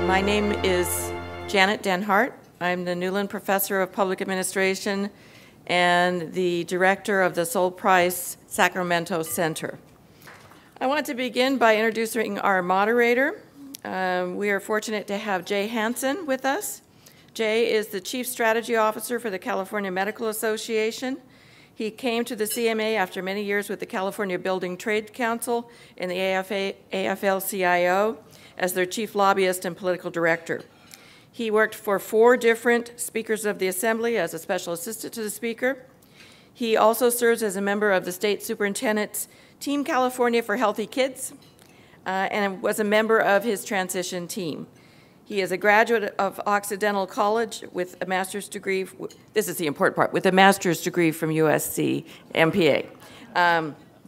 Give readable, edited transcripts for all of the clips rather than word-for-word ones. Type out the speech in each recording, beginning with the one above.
My name is Janet Denhart. I'm the Newland Professor of Public Administration and the Director of the USC Price Sacramento Center. I want to begin by introducing our moderator. We are fortunate to have Jay Hansen with us. Jay is the Chief Strategy Officer for the California Medical Association. He came to the CMA after many years with the California Building Trade Council and the AFL-CIO as their chief lobbyist and political director. He worked for 4 different speakers of the Assembly as a special assistant to the Speaker. He also serves as a member of the State Superintendent's Team California for Healthy Kids and was a member of his transition team. He is a graduate of Occidental College with a master's degree, this is the important part, with a master's degree from USC MPA.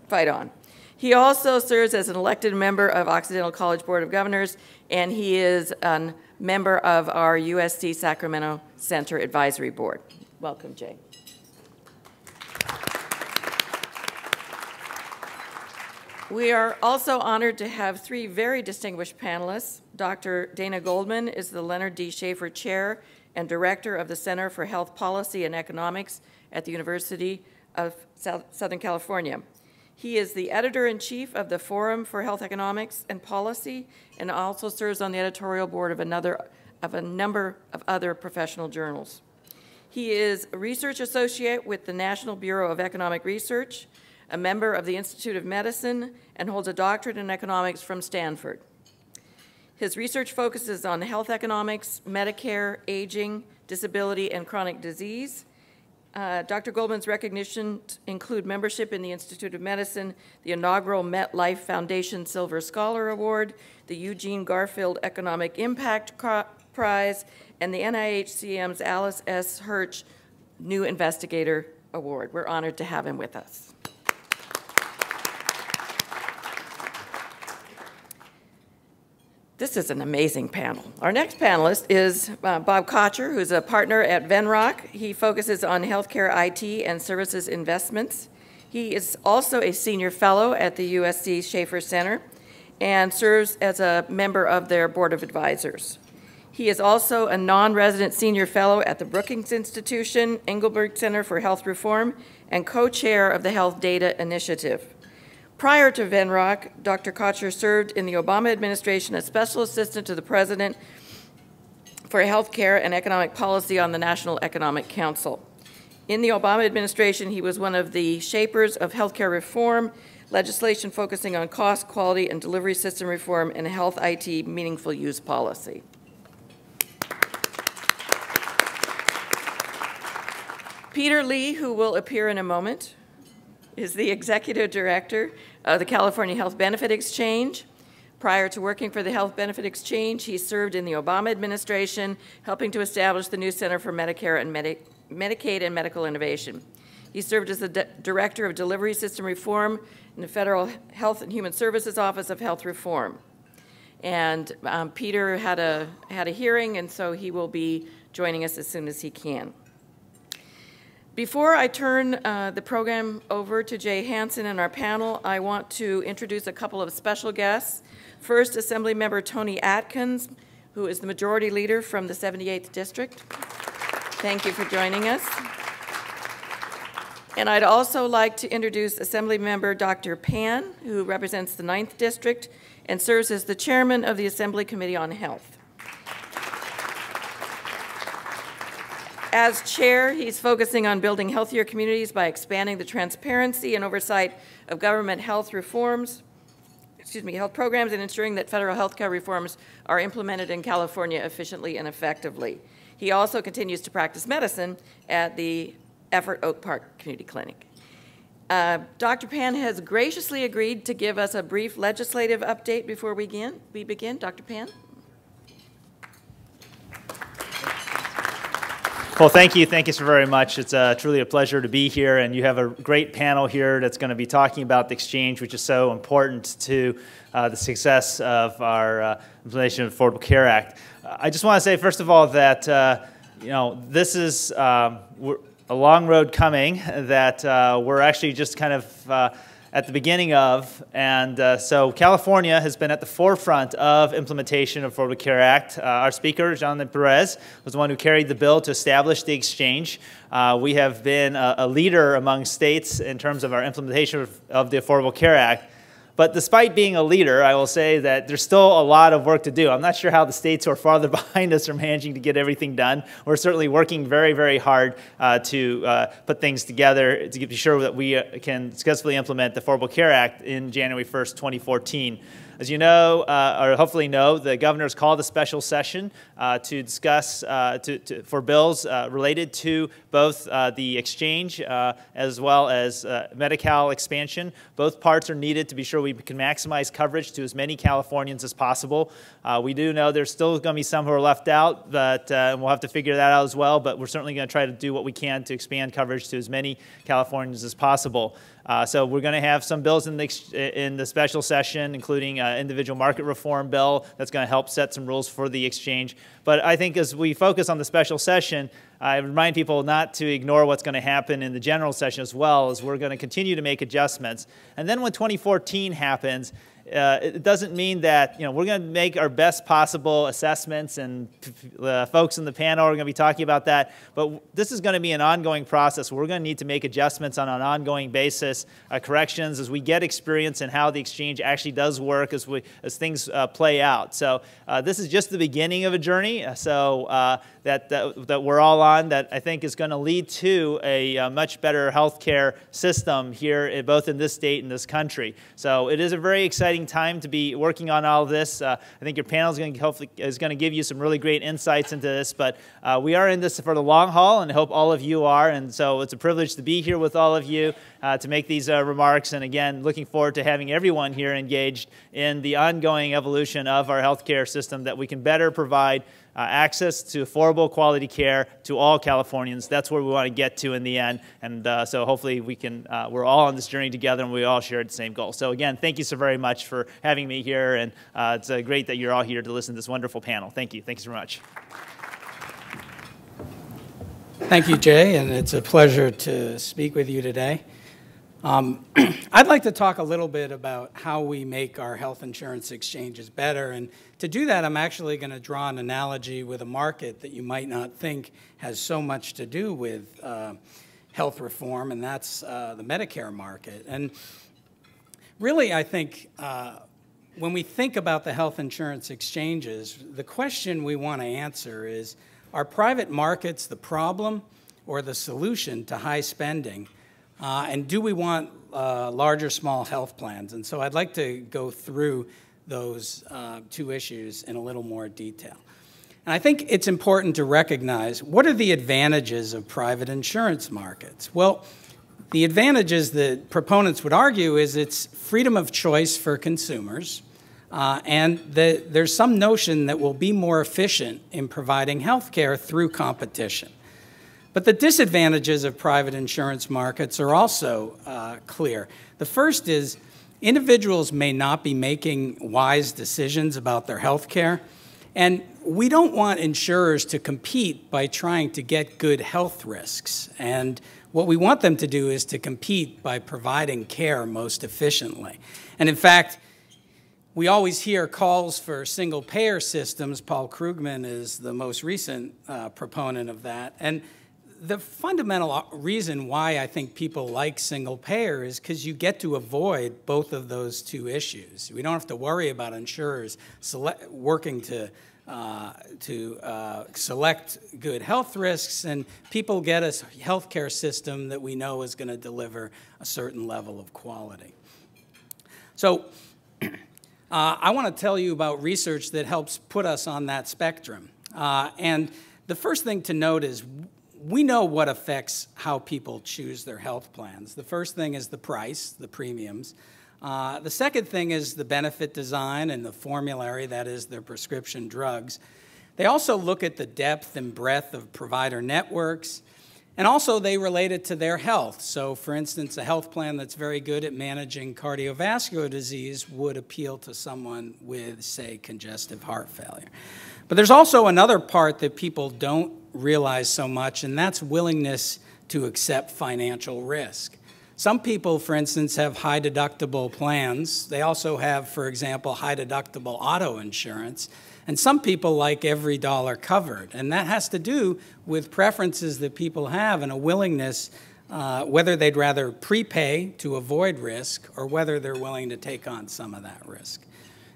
Fight on. He also serves as an elected member of Occidental College Board of Governors, and he is a member of our USC Sacramento Center Advisory Board. Welcome, Jay. We are also honored to have 3 very distinguished panelists. Dr. Dana Goldman is the Leonard D. Schaeffer Chair and Director of the Center for Health Policy and Economics at the University of Southern California. He is the Editor-in-Chief of the Forum for Health Economics and Policy and also serves on the editorial board of a number of other professional journals. He is a research associate with the National Bureau of Economic Research, a member of the Institute of Medicine, and holds a doctorate in economics from Stanford. His research focuses on health economics, Medicare, aging, disability, and chronic disease. Dr. Goldman's recognitions include membership in the Institute of Medicine, the inaugural MetLife Foundation Silver Scholar Award, the Eugene Garfield Economic Impact Prize, and the NIHCM's Alice S. Hirsch New Investigator Award. We're honored to have him with us. This is an amazing panel. Our next panelist is Bob Kocher, who's a partner at Venrock. He focuses on healthcare IT and services investments. He is also a senior fellow at the USC Schaeffer Center and serves as a member of their board of advisors. He is also a non-resident senior fellow at the Brookings Institution, Engelberg Center for Health Reform, and co-chair of the Health Data Initiative. Prior to Venrock, Dr. Kocher served in the Obama administration as special assistant to the president for healthcare and economic policy on the National Economic Council. In the Obama administration, he was one of the shapers of healthcare reform, legislation focusing on cost, quality, and delivery system reform, and health IT meaningful use policy. Peter Lee, who will appear in a moment, is the executive director of the California Health Benefit Exchange. Prior to working for the Health Benefit Exchange, he served in the Obama administration, helping to establish the new Center for Medicare and Medicaid and Medical Innovation. He served as the Director of Delivery System Reform in the Federal Health and Human Services Office of Health Reform. And Peter had a hearing, and so he will be joining us as soon as he can. Before I turn the program over to Jay Hansen and our panel, I want to introduce a couple of special guests. First, Assemblymember Tony Atkins, who is the Majority Leader from the 78th District. Thank you for joining us. And I'd also like to introduce Assemblymember Dr. Pan, who represents the 9th District and serves as the Chairman of the Assembly Committee on Health. As chair, he's focusing on building healthier communities by expanding the transparency and oversight of government health programs, and ensuring that federal health care reforms are implemented in California efficiently and effectively. He also continues to practice medicine at the Effort Oak Park Community Clinic. Dr. Pan has graciously agreed to give us a brief legislative update before we begin. Dr. Pan? Well, thank you so very much. It's truly a pleasure to be here, and you have a great panel here that's going to be talking about the exchange, which is so important to the success of our implementation of the Affordable Care Act. I just want to say, first of all, that this is a long road coming, that we're actually just kind of at the beginning of, and so California has been at the forefront of implementation of Affordable Care Act. Our speaker, Jonathan Perez, was the one who carried the bill to establish the exchange. We have been a leader among states in terms of our implementation of the Affordable Care Act. But despite being a leader, I will say that there's still a lot of work to do. I'm not sure how the states who are farther behind us are managing to get everything done. We're certainly working very, very hard to put things together to be sure that we can successfully implement the Affordable Care Act in January 1st, 2014. As you know, or hopefully know, the governor's called a special session to discuss for bills related to both the exchange as well as Medi-Cal expansion. Both parts are needed to be sure we can maximize coverage to as many Californians as possible. We do know there's still going to be some who are left out, but we'll have to figure that out as well. But we're certainly going to try to do what we can to expand coverage to as many Californians as possible. So we're going to have some bills in the special session, including individual market reform bill that's going to help set some rules for the exchange. But I think as we focus on the special session, I remind people not to ignore what's going to happen in the general session as well, as we're going to continue to make adjustments. And then when 2014 happens, it doesn't mean that we're going to make our best possible assessments, and folks in the panel are going to be talking about that. But this is going to be an ongoing process. We're going to need to make adjustments on an ongoing basis, corrections as we get experience in how the exchange actually does work as things play out. So this is just the beginning of a journey. So that we're all on that I think is going to lead to a much better healthcare system here, both in this state and this country. So it is a very exciting time to be working on all of this. I think your panel is going to give you some really great insights into this, but we are in this for the long haul, and I hope all of you are, and so it's a privilege to be here with all of you to make these remarks, and again, looking forward to having everyone here engaged in the ongoing evolution of our healthcare system that we can better provide access to affordable quality care to all Californians. That's where we want to get to in the end. And so hopefully we can, we're all on this journey together and we all share the same goal. So again, thank you so very much for having me here. And it's great that you're all here to listen to this wonderful panel. Thank you. Thank you so much. Thank you, Jay, and it's a pleasure to speak with you today. I'd like to talk a little bit about how we make our health insurance exchanges better, and to do that I'm actually going to draw an analogy with a market that you might not think has so much to do with health reform, and that's the Medicare market. And really I think when we think about the health insurance exchanges, the question we want to answer is, are private markets the problem or the solution to high spending? And do we want large or small health plans? And so I'd like to go through those two issues in a little more detail. And I think it's important to recognize, what are the advantages of private insurance markets? Well, the advantages that proponents would argue is it's freedom of choice for consumers, and that there's some notion that we'll be more efficient in providing health care through competition. But the disadvantages of private insurance markets are also clear. The first is individuals may not be making wise decisions about their health care, and we don't want insurers to compete by trying to get good health risks. And what we want them to do is to compete by providing care most efficiently. And in fact, we always hear calls for single-payer systems. Paul Krugman is the most recent proponent of that. And the fundamental reason why I think people like single-payer is because you get to avoid both of those two issues. We don't have to worry about insurers working to select good health risks, and people get a healthcare system that we know is going to deliver a certain level of quality. So I want to tell you about research that helps put us on that spectrum. And the first thing to note is we know what affects how people choose their health plans. The first thing is the price, the premiums. The second thing is the benefit design and the formulary, that is, their prescription drugs. They also look at the depth and breadth of provider networks, and also they relate it to their health. So, for instance, a health plan that's very good at managing cardiovascular disease would appeal to someone with, say, congestive heart failure. But there's also another part that people don't realize so much, and that's willingness to accept financial risk. Some people, for instance, have high deductible plans. They also have, for example, high deductible auto insurance. And some people like every dollar covered. And that has to do with preferences that people have and a willingness, whether they'd rather prepay to avoid risk or whether they're willing to take on some of that risk.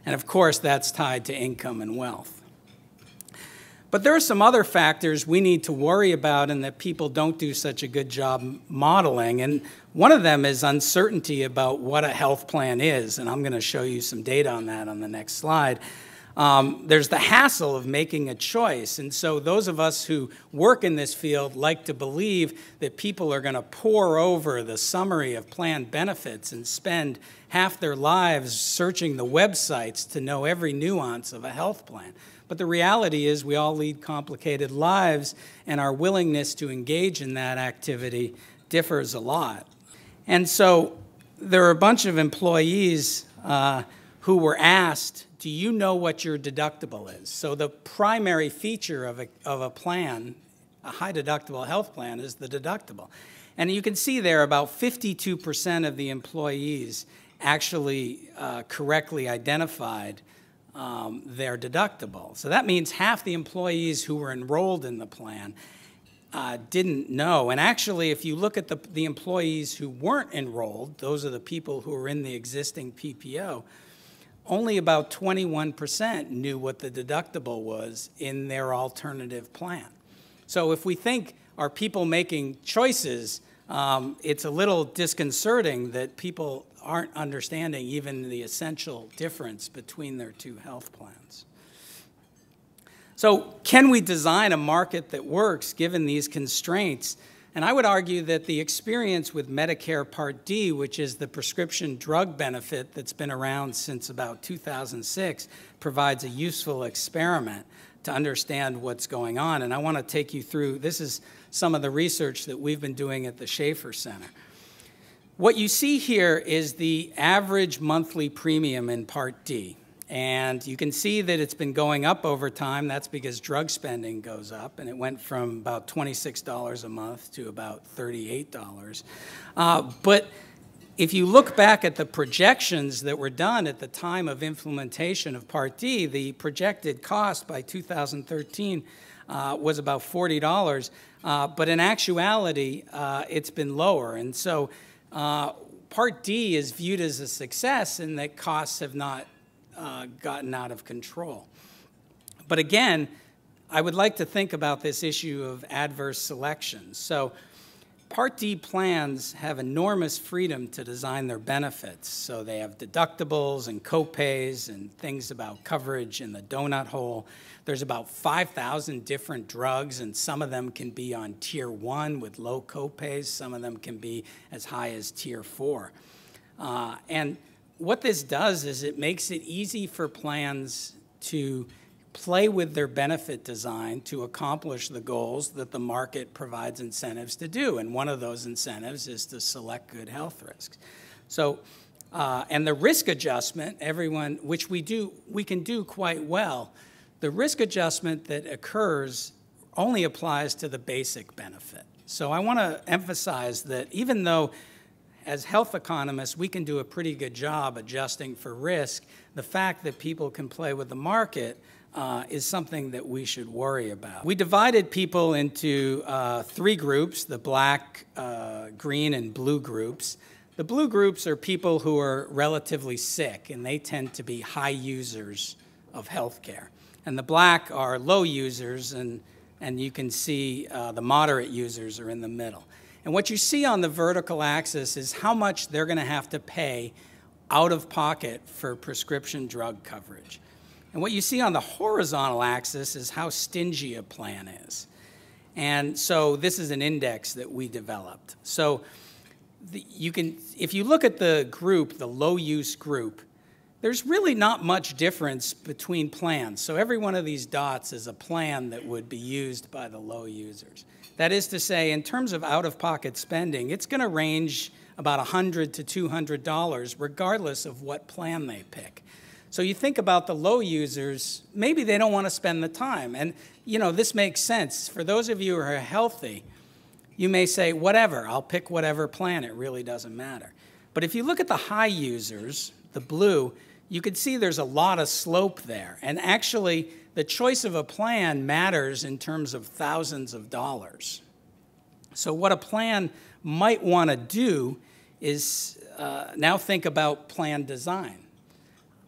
And of course, that's tied to income and wealth. But there are some other factors we need to worry about and that people don't do such a good job modeling. And one of them is uncertainty about what a health plan is. And I'm going to show you some data on that on the next slide. There's the hassle of making a choice. And so those of us who work in this field like to believe that people are going to pore over the summary of plan benefits and spend half their lives searching the websites to know every nuance of a health plan. But the reality is we all lead complicated lives, and our willingness to engage in that activity differs a lot. And so there are a bunch of employees who were asked, do you know what your deductible is? So the primary feature of a plan, a high deductible health plan, is the deductible. And you can see there about 52% of the employees actually correctly identified their deductible. So that means half the employees who were enrolled in the plan didn't know. And actually, if you look at the employees who weren't enrolled, those are the people who are in the existing PPO, only about 21% knew what the deductible was in their alternative plan. So if we think, are people making choices, it's a little disconcerting that people aren't understanding even the essential difference between their two health plans. So can we design a market that works given these constraints? And I would argue that the experience with Medicare Part D, which is the prescription drug benefit that's been around since about 2006, provides a useful experiment to understand what's going on. And I want to take you through, this is some of the research that we've been doing at the Schaeffer Center. What you see here is the average monthly premium in Part D. And you can see that it's been going up over time. That's because drug spending goes up, and it went from about $26 a month to about $38. But if you look back at the projections that were done at the time of implementation of Part D, the projected cost by 2013 was about $40. But in actuality, it's been lower. And so Part D is viewed as a success in that costs have not gotten out of control. But again, I would like to think about this issue of adverse selection. So Part D plans have enormous freedom to design their benefits. So they have deductibles and copays and things about coverage in the donut hole. There's about 5,000 different drugs, and some of them can be on Tier 1 with low copays. Some of them can be as high as Tier 4. And what this does is it makes it easy for plans to play with their benefit design to accomplish the goals that the market provides incentives to do. And one of those incentives is to select good health risks. So, and the risk adjustment, which we can do quite well, the risk adjustment that occurs only applies to the basic benefit. So I want to emphasize that even though as health economists, we can do a pretty good job adjusting for risk, the fact that people can play with the market is something that we should worry about. We divided people into three groups, the black, green, and blue groups. The blue groups are people who are relatively sick, and they tend to be high users of healthcare. And the black are low users, and you can see the moderate users are in the middle. And what you see on the vertical axis is how much they're going to have to pay out of pocket for prescription drug coverage. And what you see on the horizontal axis is how stingy a plan is. And so this is an index that we developed. So if you look at the group, the low-use group, there's really not much difference between plans. So every one of these dots is a plan that would be used by the low users. That is to say, in terms of out-of-pocket spending, it's going to range about $100 to $200 regardless of what plan they pick. So you think about the low users, maybe they don't want to spend the time. And, you know, this makes sense. For those of you who are healthy, you may say, whatever, I'll pick whatever plan, it really doesn't matter. But if you look at the high users, the blue, you can see there's a lot of slope there. And actually, the choice of a plan matters in terms of thousands of dollars. So what a plan might want to do is now think about plan design.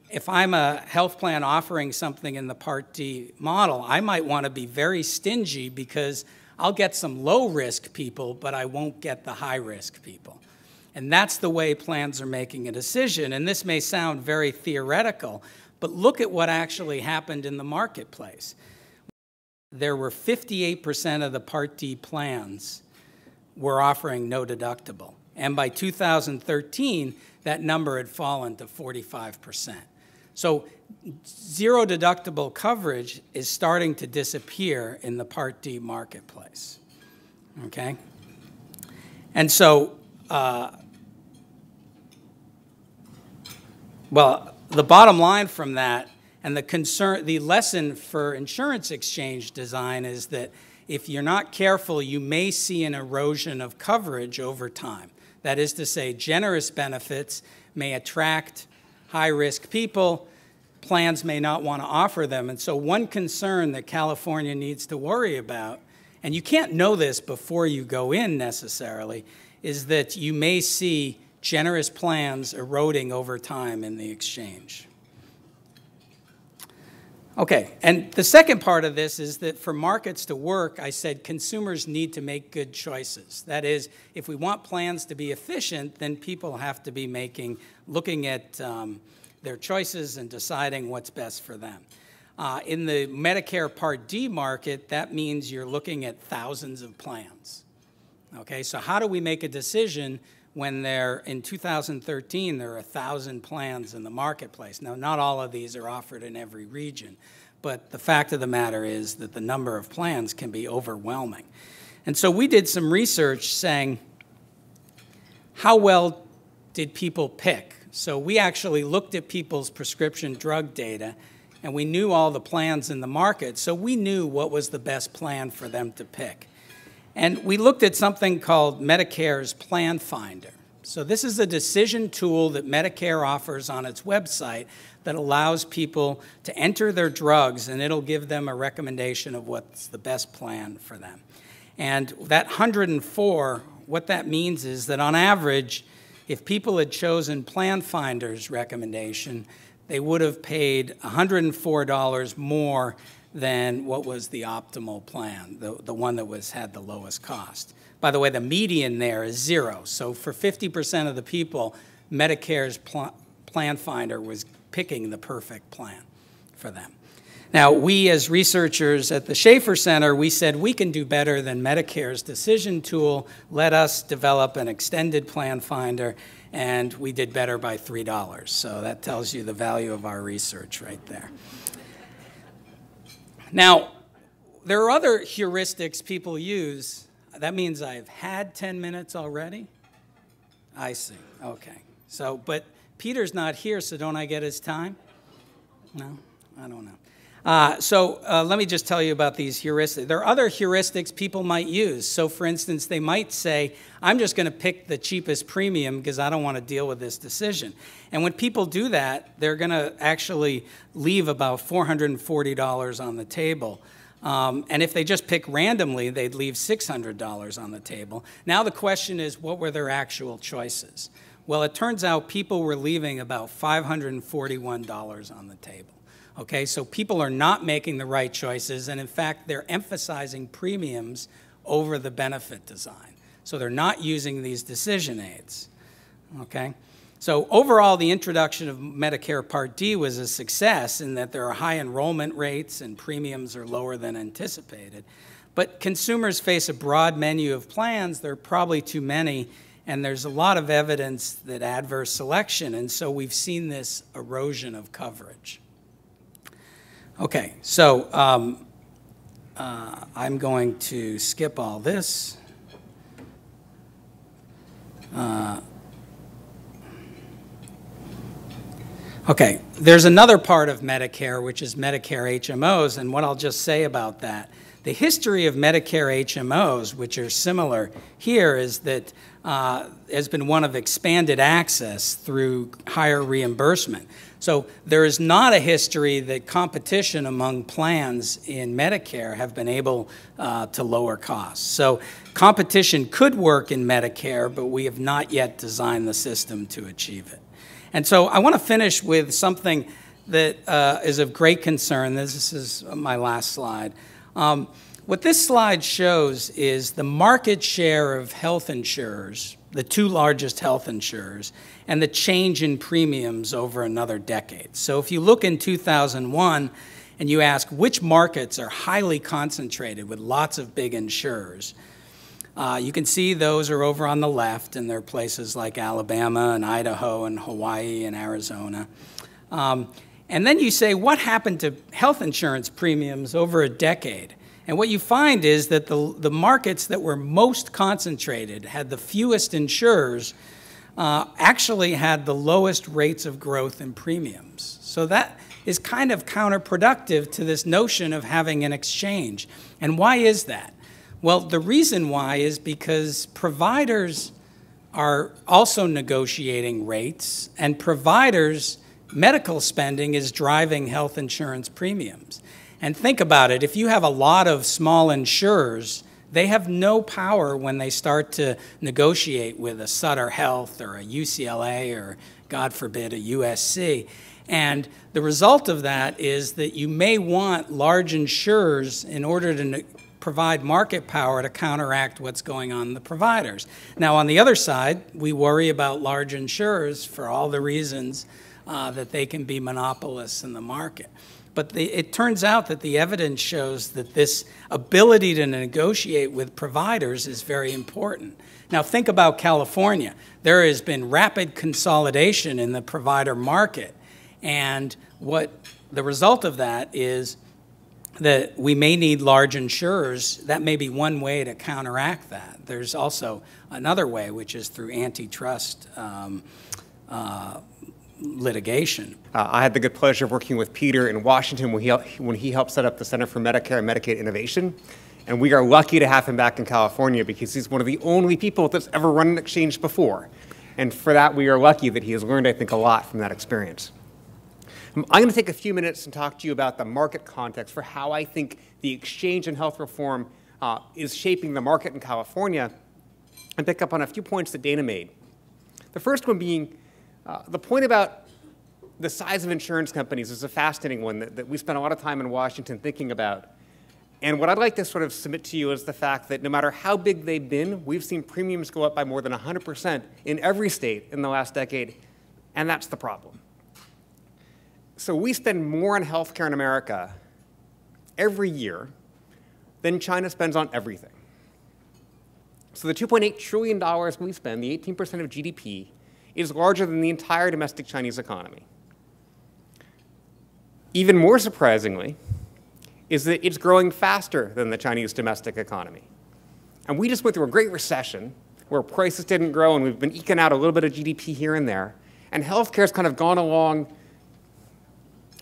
If I'm a health plan offering something in the Part D model, I might want to be very stingy because I'll get some low-risk people, but I won't get the high-risk people. And that's the way plans are making a decision. And this may sound very theoretical, but look at what actually happened in the marketplace. There were 58% of the Part D plans were offering no deductible. And by 2013, that number had fallen to 45%. So zero deductible coverage is starting to disappear in the Part D marketplace, okay? And so, well, the bottom line from that and the lesson for insurance exchange design is that if you're not careful, you may see an erosion of coverage over time. That is to say, generous benefits may attract high-risk people. Plans may not want to offer them. And so one concern that California needs to worry about, and you can't know this before you go in necessarily, is that you may see generous plans eroding over time in the exchange. Okay, and the second part of this is that for markets to work, I said consumers need to make good choices. That is, if we want plans to be efficient, then people have to be looking at their choices and deciding what's best for them. In the Medicare Part D market, that means you're looking at thousands of plans. Okay, so how do we make a decision when in 2013, there are 1,000 plans in the marketplace? Now, not all of these are offered in every region, but the fact of the matter is that the number of plans can be overwhelming. And so we did some research saying, how well did people pick? So we actually looked at people's prescription drug data, and we knew all the plans in the market, so we knew what was the best plan for them to pick. And we looked at something called Medicare's Plan Finder. So this is a decision tool that Medicare offers on its website that allows people to enter their drugs, and it'll give them a recommendation of what's the best plan for them. And that 104, what that means is that on average, if people had chosen Plan Finder's recommendation, they would have paid $104 more than what was the optimal plan, the one that had the lowest cost. By the way, the median there is 0. So for 50% of the people, Medicare's Plan Finder was picking the perfect plan for them. Now, we as researchers at the Schaeffer Center, we said we can do better than Medicare's decision tool. Let us develop an extended Plan Finder, and we did better by $3. So that tells you the value of our research right there. Now, there are other heuristics people use. That means I've had 10 minutes already? I see. Okay. So, but Peter's not here, so don't I get his time? No? I don't know. Let me just tell you about these heuristics. There are other heuristics people might use. So, for instance, they might say, I'm just going to pick the cheapest premium because I don't want to deal with this decision. And when people do that, they're going to actually leave about $440 on the table. And if they just pick randomly, they'd leave $600 on the table. Now the question is, what were their actual choices? Well, it turns out people were leaving about $541 on the table. Okay, so people are not making the right choices, and in fact, they're emphasizing premiums over the benefit design. So they're not using these decision aids. Okay, so overall, the introduction of Medicare Part D was a success in that there are high enrollment rates and premiums are lower than anticipated. But consumers face a broad menu of plans. There are probably too many, and there's a lot of evidence that adverse selection, and so we've seen this erosion of coverage. Okay, so I'm going to skip all this. Okay, there's another part of Medicare, which is Medicare HMOs, and what I'll just say about that. The history of Medicare HMOs, which are similar here, is that has been one of expanded access through higher reimbursement. So there is not a history that competition among plans in Medicare have been able to lower costs. So competition could work in Medicare, but we have not yet designed the system to achieve it. And so I want to finish with something that is of great concern. This is my last slide. What this slide shows is the market share of health insurers, the two largest health insurers, and the change in premiums over another decade. So if you look in 2001 and you ask which markets are highly concentrated with lots of big insurers, you can see those are over on the left, and they're places like Alabama and Idaho and Hawaii and Arizona. And then you say, what happened to health insurance premiums over a decade? And what you find is that the markets that were most concentrated, had the fewest insurers, actually had the lowest rates of growth in premiums. So that is kind of counterproductive to this notion of having an exchange. And why is that? Well, the reason why is because providers are also negotiating rates, and providers' medical spending is driving health insurance premiums. And think about it, if you have a lot of small insurers, they have no power when they start to negotiate with a Sutter Health or a UCLA or, God forbid, a USC. And the result of that is that you may want large insurers in order to provide market power to counteract what's going on in the providers. Now, on the other side, we worry about large insurers for all the reasons that they can be monopolists in the market. But it turns out that the evidence shows that this ability to negotiate with providers is very important. Now think about California. There has been rapid consolidation in the provider market. And what the result of that is that we may need large insurers. That may be one way to counteract that. There's also another way, which is through antitrust litigation. I had the good pleasure of working with Peter in Washington when he helped set up the Center for Medicare and Medicaid Innovation. And we are lucky to have him back in California because he's one of the only people that's ever run an exchange before. And for that, we are lucky that he has learned, I think, a lot from that experience. I'm going to take a few minutes and talk to you about the market context for how I think the exchange and health reform is shaping the market in California, and pick up on a few points that Dana made. The first one being the point about the size of insurance companies is a fascinating one that we spent a lot of time in Washington thinking about. And what I'd like to sort of submit to you is the fact that no matter how big they've been, we've seen premiums go up by more than 100% in every state in the last decade, and that's the problem. So we spend more on health care in America every year than China spends on everything. So the $2.8 trillion we spend, the 18% of GDP, is larger than the entire domestic Chinese economy. Even more surprisingly is that it's growing faster than the Chinese domestic economy. And we just went through a great recession where prices didn't grow and we've been eking out a little bit of GDP here and there. And healthcare's kind of gone along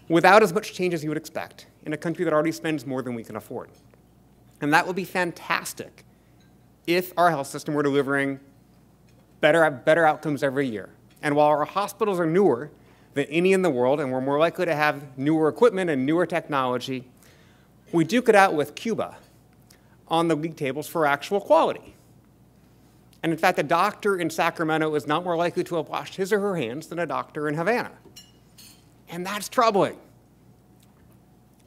without as much change as you would expect in a country that already spends more than we can afford. And that would be fantastic if our health system were delivering better outcomes every year. And while our hospitals are newer than any in the world, and we're more likely to have newer equipment and newer technology, we duke it out with Cuba on the league tables for actual quality. And in fact, a doctor in Sacramento is not more likely to have washed his or her hands than a doctor in Havana. And that's troubling.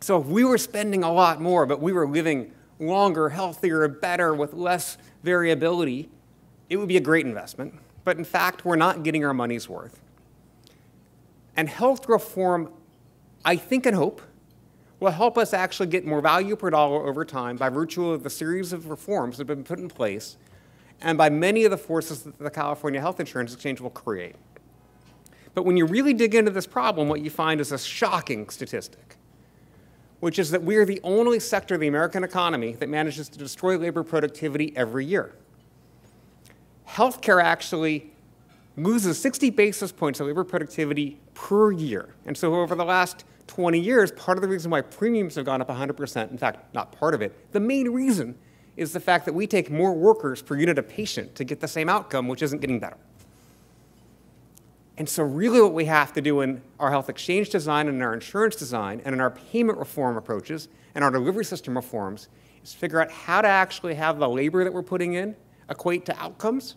So if we were spending a lot more, but we were living longer, healthier, better, with less variability, it would be a great investment. But in fact, we're not getting our money's worth. And health reform, I think and hope, will help us actually get more value per dollar over time by virtue of the series of reforms that have been put in place and by many of the forces that the California Health Insurance Exchange will create. But when you really dig into this problem, what you find is a shocking statistic, which is that we are the only sector of the American economy that manages to destroy labor productivity every year. Healthcare actually loses 60 basis points of labor productivity per year. And so over the last 20 years, part of the reason why premiums have gone up 100%, in fact, not part of it, the main reason is the fact that we take more workers per unit of patient to get the same outcome, which isn't getting better. And so really what we have to do in our health exchange design and in our insurance design and in our payment reform approaches and our delivery system reforms is figure out how to actually have the labor that we're putting in equate to outcomes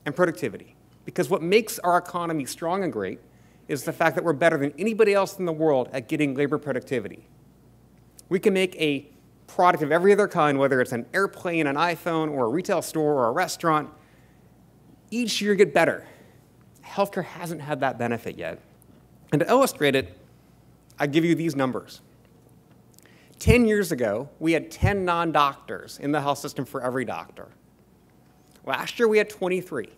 and productivity. Because what makes our economy strong and great is the fact that we're better than anybody else in the world at getting labor productivity. We can make a product of every other kind, whether it's an airplane, an iPhone, or a retail store, or a restaurant, each year get better. Healthcare hasn't had that benefit yet. And to illustrate it, I give you these numbers. 10 years ago, we had 10 non-doctors in the health system for every doctor. Last year, we had 23.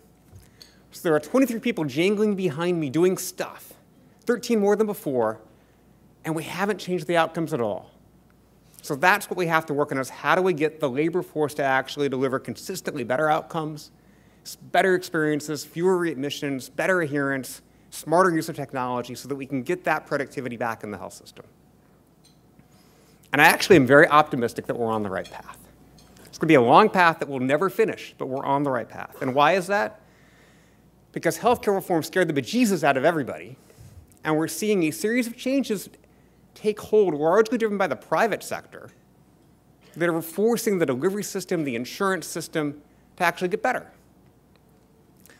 So there are 23 people jangling behind me doing stuff, 13 more than before, and we haven't changed the outcomes at all. So that's what we have to work on, is how do we get the labor force to actually deliver consistently better outcomes, better experiences, fewer readmissions, better adherence, smarter use of technology so that we can get that productivity back in the health system. And I actually am very optimistic that we're on the right path. It's going to be a long path that we'll never finish, but we're on the right path. And why is that? Because healthcare reform scared the bejesus out of everybody, and we're seeing a series of changes take hold, largely driven by the private sector, that are forcing the delivery system, the insurance system, to actually get better.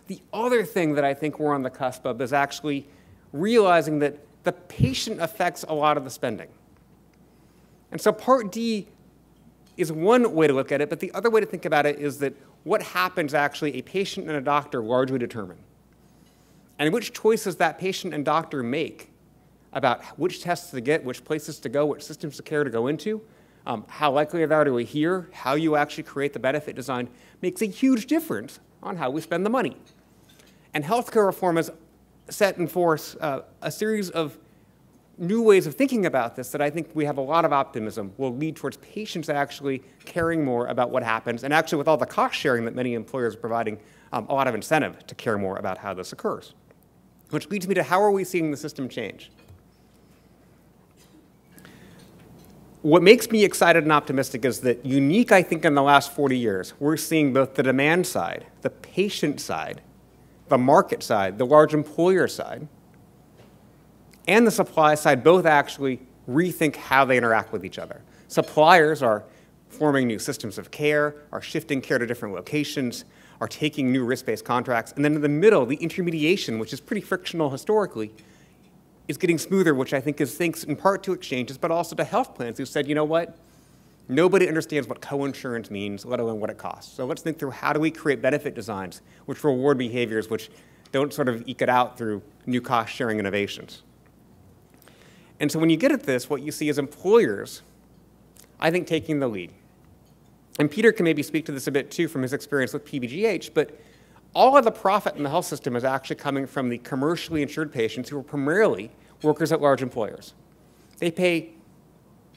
The other thing that I think we're on the cusp of is actually realizing that the patient affects a lot of the spending. And so Part D is one way to look at it, but the other way to think about it is that what happens actually a patient and a doctor largely determine. And which choices that patient and doctor make about which tests to get, which places to go, which systems of care to go into, how likely they are to adhere, how you actually create the benefit design, makes a huge difference on how we spend the money. And healthcare reform has set in force a series of new ways of thinking about this that I think we have a lot of optimism will lead towards patients actually caring more about what happens, and actually with all the cost sharing that many employers are providing, a lot of incentive to care more about how this occurs. Which leads me to how are we seeing the system change? What makes me excited and optimistic is that unique, I think, in the last 40 years, we're seeing both the demand side, the patient side, the market side, the large employer side, and the supply side both actually rethink how they interact with each other. Suppliers are forming new systems of care, are shifting care to different locations, are taking new risk-based contracts. And then in the middle, the intermediation, which is pretty frictional historically, is getting smoother, which I think is thanks in part to exchanges, but also to health plans who said, you know what? Nobody understands what coinsurance means, let alone what it costs. So let's think through how do we create benefit designs which reward behaviors which don't sort of eke it out through new cost-sharing innovations. And so when you get at this, what you see is employers, I think, taking the lead. And Peter can maybe speak to this a bit too from his experience with PBGH, but all of the profit in the health system is actually coming from the commercially insured patients who are primarily workers at large employers. They pay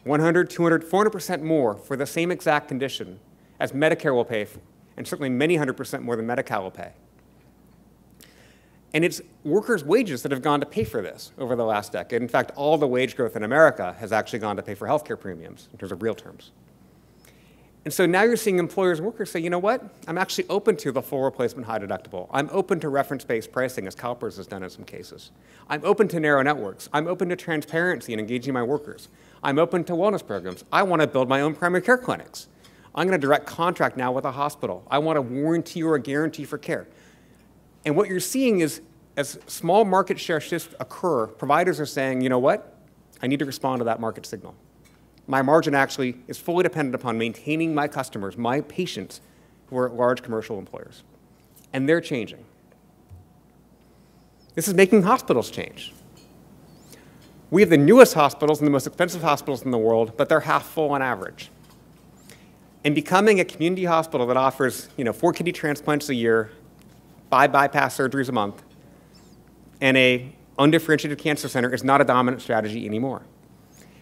100, 200, 400% more for the same exact condition as Medicare will pay, and certainly many 100% more than Medi-Cal will pay. And it's workers' wages that have gone to pay for this over the last decade. In fact, all the wage growth in America has actually gone to pay for healthcare premiums in terms of real terms. And so now you're seeing employers and workers say, you know what? I'm actually open to the full replacement high deductible. I'm open to reference-based pricing, as CalPERS has done in some cases. I'm open to narrow networks. I'm open to transparency and engaging my workers. I'm open to wellness programs. I want to build my own primary care clinics. I'm going to direct contract now with a hospital. I want a warranty or a guarantee for care. And what you're seeing is, as small market share shifts occur, providers are saying, you know what? I need to respond to that market signal. My margin actually is fully dependent upon maintaining my customers, my patients, who are large commercial employers. And they're changing. This is making hospitals change. We have the newest hospitals and the most expensive hospitals in the world, but they're half full on average. And becoming a community hospital that offers 4 kidney transplants a year, 5 bypass surgeries a month, and a undifferentiated cancer center is not a dominant strategy anymore.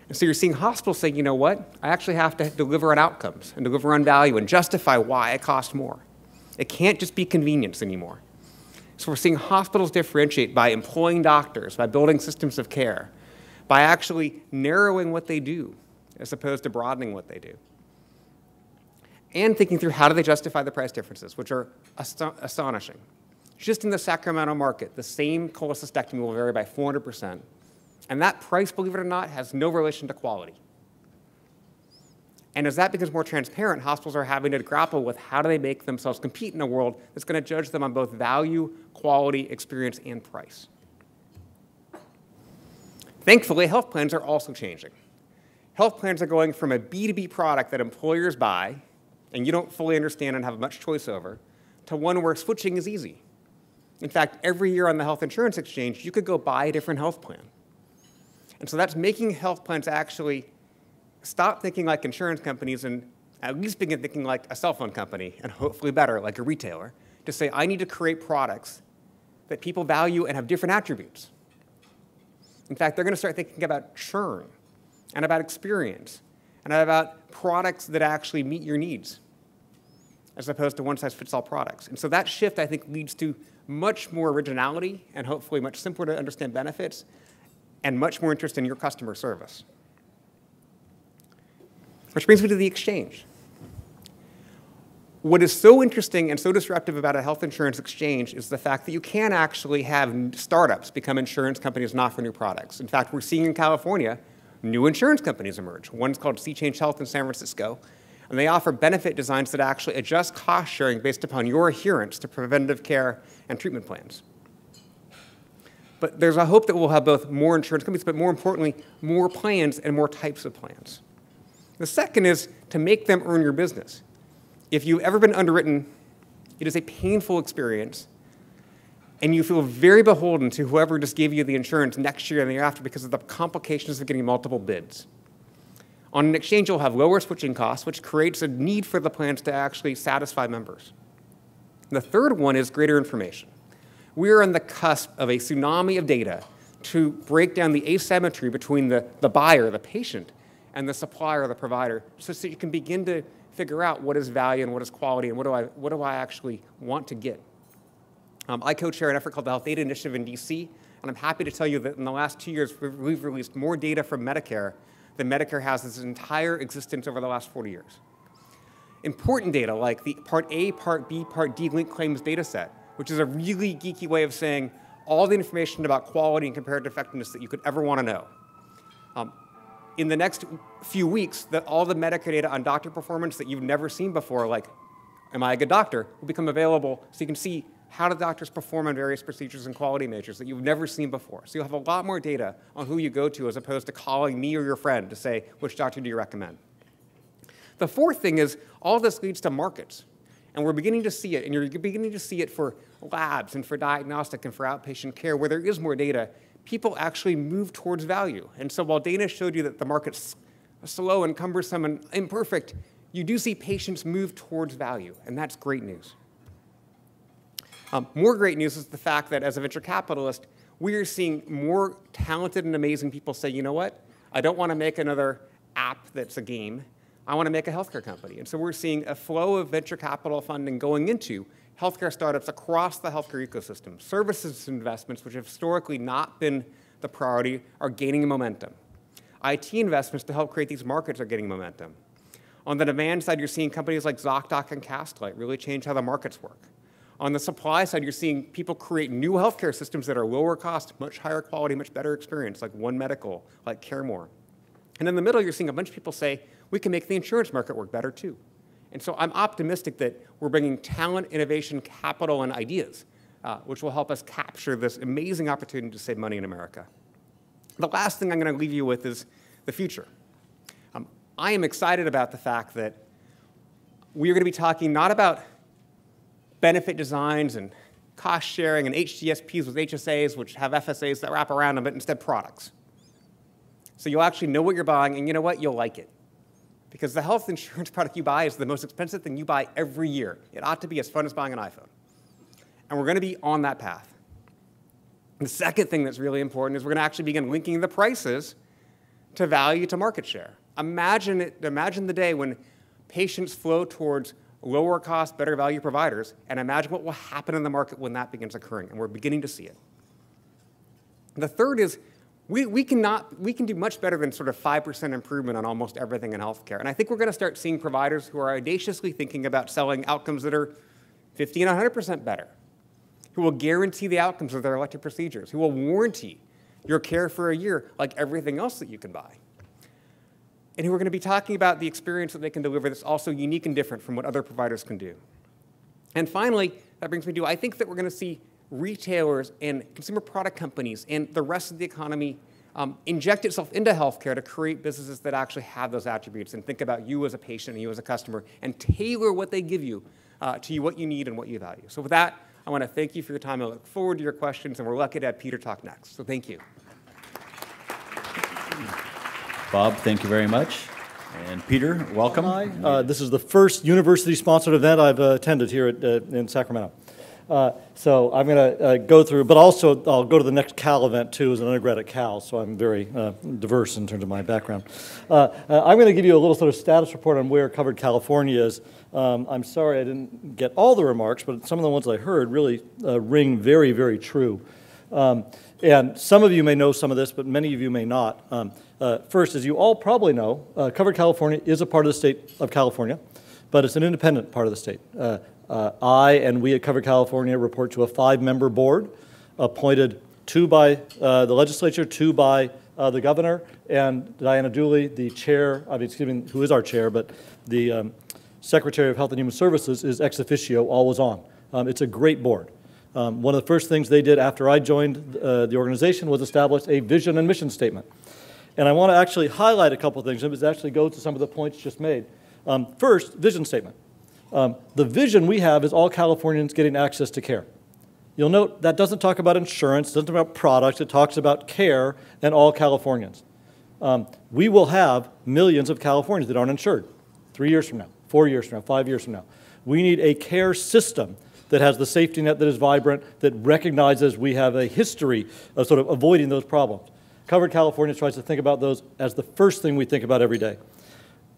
And so you're seeing hospitals saying, you know what? I actually have to deliver on outcomes and deliver on value and justify why it costs more. It can't just be convenience anymore. So we're seeing hospitals differentiate by employing doctors, by building systems of care, by actually narrowing what they do as opposed to broadening what they do. And thinking through how do they justify the price differences, which are astonishing. Just in the Sacramento market, the same cholecystectomy will vary by 400%. And that price, believe it or not, has no relation to quality. And as that becomes more transparent, hospitals are having to grapple with how do they make themselves compete in a world that's going to judge them on both value, quality, experience, and price. Thankfully, health plans are also changing. Health plans are going from a B2B product that employers buy, and you don't fully understand and have much choice over, to one where switching is easy. In fact, every year on the health insurance exchange, you could go buy a different health plan. And so that's making health plans actually stop thinking like insurance companies and at least begin thinking like a cell phone company, and hopefully better, like a retailer, to say, I need to create products that people value and have different attributes. In fact, they're going to start thinking about churn and about experience and about products that actually meet your needs as opposed to one-size-fits-all products. And so that shift, I think, leads to much more originality and hopefully much simpler to understand benefits and much more interest in your customer service. Which brings me to the exchange. What is so interesting and so disruptive about a health insurance exchange is the fact that you can actually have startups become insurance companies and offer new products. In fact, we're seeing in California new insurance companies emerge. One's called Sea Change Health in San Francisco, and they offer benefit designs that actually adjust cost sharing based upon your adherence to preventative care and treatment plans. But there's a hope that we'll have both more insurance companies, but more importantly, more plans and more types of plans. The second is to make them earn your business. If you've ever been underwritten, it is a painful experience, and you feel very beholden to whoever just gave you the insurance next year and the year after because of the complications of getting multiple bids. On an exchange, you'll have lower switching costs, which creates a need for the plans to actually satisfy members. The third one is greater information. We are on the cusp of a tsunami of data to break down the asymmetry between the buyer, the patient, and the supplier, the provider, so that you can begin to figure out what is value and what is quality and what do I actually want to get. I co-chair an effort called the Health Data Initiative in DC, and I'm happy to tell you that in the last 2 years, we've released more data from Medicare than Medicare has its entire existence over the last 40 years. Important data like the Part A, Part B, Part D linked claims data set, which is a really geeky way of saying all the information about quality and comparative effectiveness that you could ever want to know. In the next few weeks, all the Medicare data on doctor performance that you've never seen before, like, am I a good doctor, will become available so you can see how do doctors perform on various procedures and quality measures that you've never seen before. So you'll have a lot more data on who you go to as opposed to calling me or your friend to say, which doctor do you recommend? The fourth thing is all this leads to markets. And we're beginning to see it, and you're beginning to see it for labs and for diagnostic and for outpatient care where there is more data. People actually move towards value. And so while Dana showed you that the market's slow and cumbersome and imperfect, you do see patients move towards value, and that's great news. More great news is the fact that as a venture capitalist, we are seeing more talented and amazing people say, you know what, I don't want to make another app that's a game. I want to make a healthcare company. And so we're seeing a flow of venture capital funding going into healthcare startups across the healthcare ecosystem. Services investments, which have historically not been the priority, are gaining momentum. IT investments to help create these markets are getting momentum. On the demand side, you're seeing companies like ZocDoc and Castlight really change how the markets work. On the supply side, you're seeing people create new healthcare systems that are lower cost, much higher quality, much better experience, like One Medical, like CareMore. And in the middle, you're seeing a bunch of people say, we can make the insurance market work better too. And so I'm optimistic that we're bringing talent, innovation, capital, and ideas, which will help us capture this amazing opportunity to save money in America. The last thing I'm going to leave you with is the future. I am excited about the fact that we are going to be talking not about benefit designs and cost sharing and HDSPs with HSAs, which have FSAs that wrap around them, but instead products. So you'll actually know what you're buying, and you know what? You'll like it. Because the health insurance product you buy is the most expensive thing you buy every year. It ought to be as fun as buying an iPhone. And we're going to be on that path. The second thing that's really important is we're going to actually begin linking the prices to value to market share. Imagine the day when patients flow towards lower cost, better value providers, and imagine what will happen in the market when that begins occurring, and we're beginning to see it. The third is We can do much better than sort of 5% improvement on almost everything in healthcare. And I think we're going to start seeing providers who are audaciously thinking about selling outcomes that are 50 and 100% better, who will guarantee the outcomes of their elective procedures, who will warranty your care for a year like everything else that you can buy, and who are going to be talking about the experience that they can deliver that's also unique and different from what other providers can do. And finally, that brings me to, I think that we're going to see retailers and consumer product companies and the rest of the economy inject itself into healthcare to create businesses that actually have those attributes and think about you as a patient and you as a customer and tailor what they give you to you, what you need and what you value. So with that, I want to thank you for your time. I look forward to your questions, and we're lucky to have Peter talk next. So thank you. Bob, thank you very much. And Peter, welcome. Hi. This is the first university-sponsored event I've attended here in Sacramento. So I'm going to go through, but also I'll go to the next Cal event too as an undergrad at Cal, so I'm very diverse in terms of my background. I'm going to give you a little sort of status report on where covered California is. I'm sorry I didn't get all the remarks, but some of the ones I heard really ring very, very true. And some of you may know some of this, but many of you may not. First, as you all probably know, covered California is a part of the state of California, but it's an independent part of the state. I and we at Covered California report to a 5-member board, appointed 2 by the legislature, 2 by the governor, and Diana Dooley, the chair, who is our chair, but the Secretary of Health and Human Services is ex officio, always on. It's a great board. One of the first things they did after I joined the organization was establish a vision and mission statement. And I want to actually highlight a couple of things, and it actually goes to some of the points just made. First, vision statement. The vision we have is all Californians getting access to care. You'll note that doesn't talk about insurance, doesn't talk about products, it talks about care and all Californians. We will have millions of Californians that aren't insured 3 years from now, 4 years from now, 5 years from now. We need a care system that has the safety net that is vibrant, that recognizes we have a history of sort of avoiding those problems. Covered California tries to think about those as the first thing we think about every day.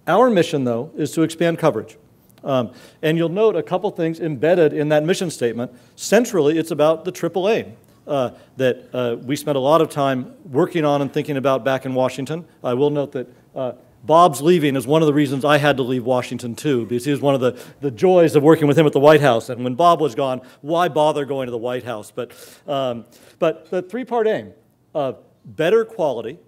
Our mission, though, is to expand coverage. And you'll note a couple things embedded in that mission statement. Centrally, it's about the triple aim that we spent a lot of time working on and thinking about back in Washington. I will note that Bob's leaving is one of the reasons I had to leave Washington, too, because he was one of the joys of working with him at the White House. And when Bob was gone, why bother going to the White House? But the 3-part aim of better quality,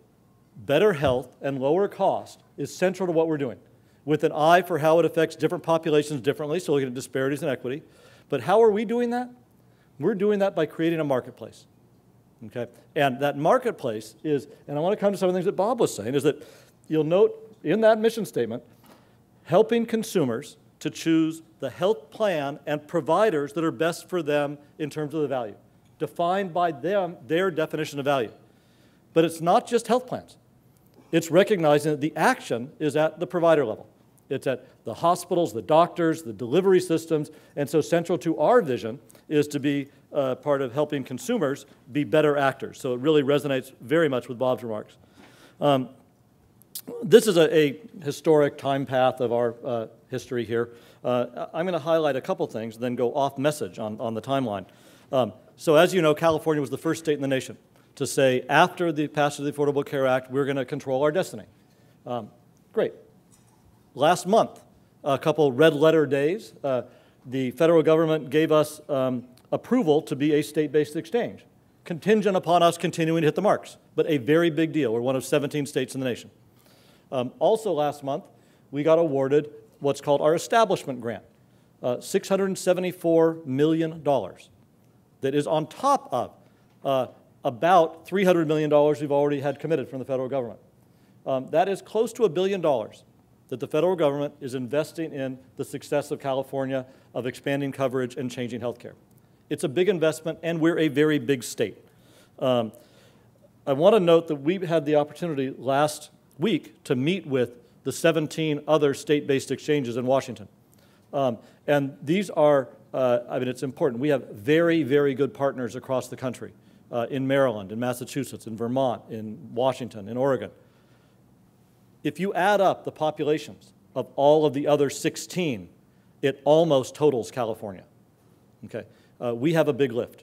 better health, and lower cost is central to what we're doing, with an eye for how it affects different populations differently, so looking at disparities and equity. But how are we doing that? We're doing that by creating a marketplace. Okay? And that marketplace is, and I want to come to some of the things that Bob was saying, is that you'll note in that mission statement, helping consumers to choose the health plan and providers that are best for them in terms of the value, defined by them, their definition of value. But it's not just health plans. It's recognizing that the action is at the provider level. It's at the hospitals, the doctors, the delivery systems, and so central to our vision is to be part of helping consumers be better actors. So it really resonates very much with Bob's remarks. This is a historic time path of our history here. I'm going to highlight a couple things and then go off message on the timeline. So as you know, California was the first state in the nation to say after the passage of the Affordable Care Act, we're going to control our destiny. Great. Last month, a couple red letter days, the federal government gave us approval to be a state-based exchange, contingent upon us continuing to hit the marks, but a very big deal. We're one of 17 states in the nation. Also last month, we got awarded what's called our establishment grant, $674 million that is on top of about $300 million we've already had committed from the federal government. That is close to $1 billion that the federal government is investing in the success of California of expanding coverage and changing health care. It's a big investment, and we're a very big state. I want to note that we had the opportunity last week to meet with the 17 other state-based exchanges in Washington. And these are, it's important. We have very, very good partners across the country, in Maryland, in Massachusetts, in Vermont, in Washington, in Oregon. If you add up the populations of all of the other 16, it almost totals California. Okay, we have a big lift.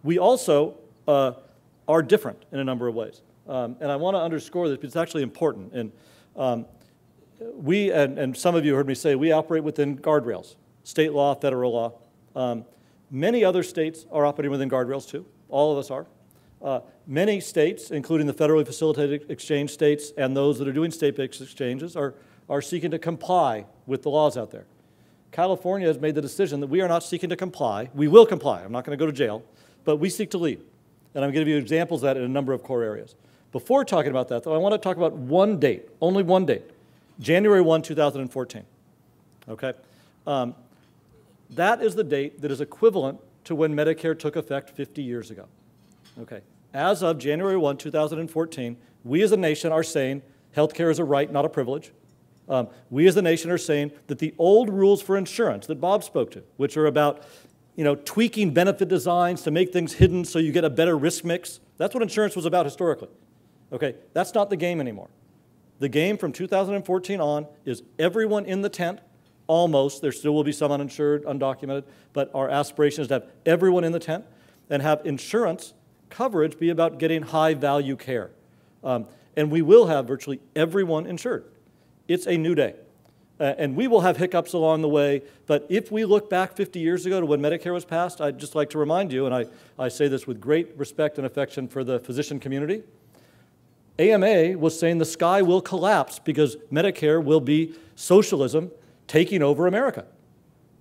We also are different in a number of ways. And I want to underscore this because it's actually important. And we, and some of you heard me say, we operate within guardrails, state law, federal law. Many other states are operating within guardrails too. All of us are. Many states, including the federally facilitated exchange states and those that are doing state-based exchanges, are seeking to comply with the laws out there. California has made the decision that we are not seeking to comply. We will comply. I'm not going to go to jail, but we seek to lead. And I'm going to give you examples of that in a number of core areas. Before talking about that, though, I want to talk about one date, only one date, January 1, 2014. Okay? That is the date that is equivalent to when Medicare took effect 50 years ago. Okay. As of January 1, 2014, we as a nation are saying healthcare is a right, not a privilege. We as a nation are saying that the old rules for insurance that Bob spoke to, which are about tweaking benefit designs to make things hidden so you get a better risk mix, that's what insurance was about historically. Okay, that's not the game anymore. The game from 2014 on is everyone in the tent, almost, there still will be some uninsured, undocumented, but our aspiration is to have everyone in the tent and have insurance coverage be about getting high-value care. And we will have virtually everyone insured. It's a new day. And we will have hiccups along the way, but if we look back 50 years ago to when Medicare was passed, I'd just like to remind you, and I say this with great respect and affection for the physician community, AMA was saying the sky will collapse because Medicare will be socialism taking over America.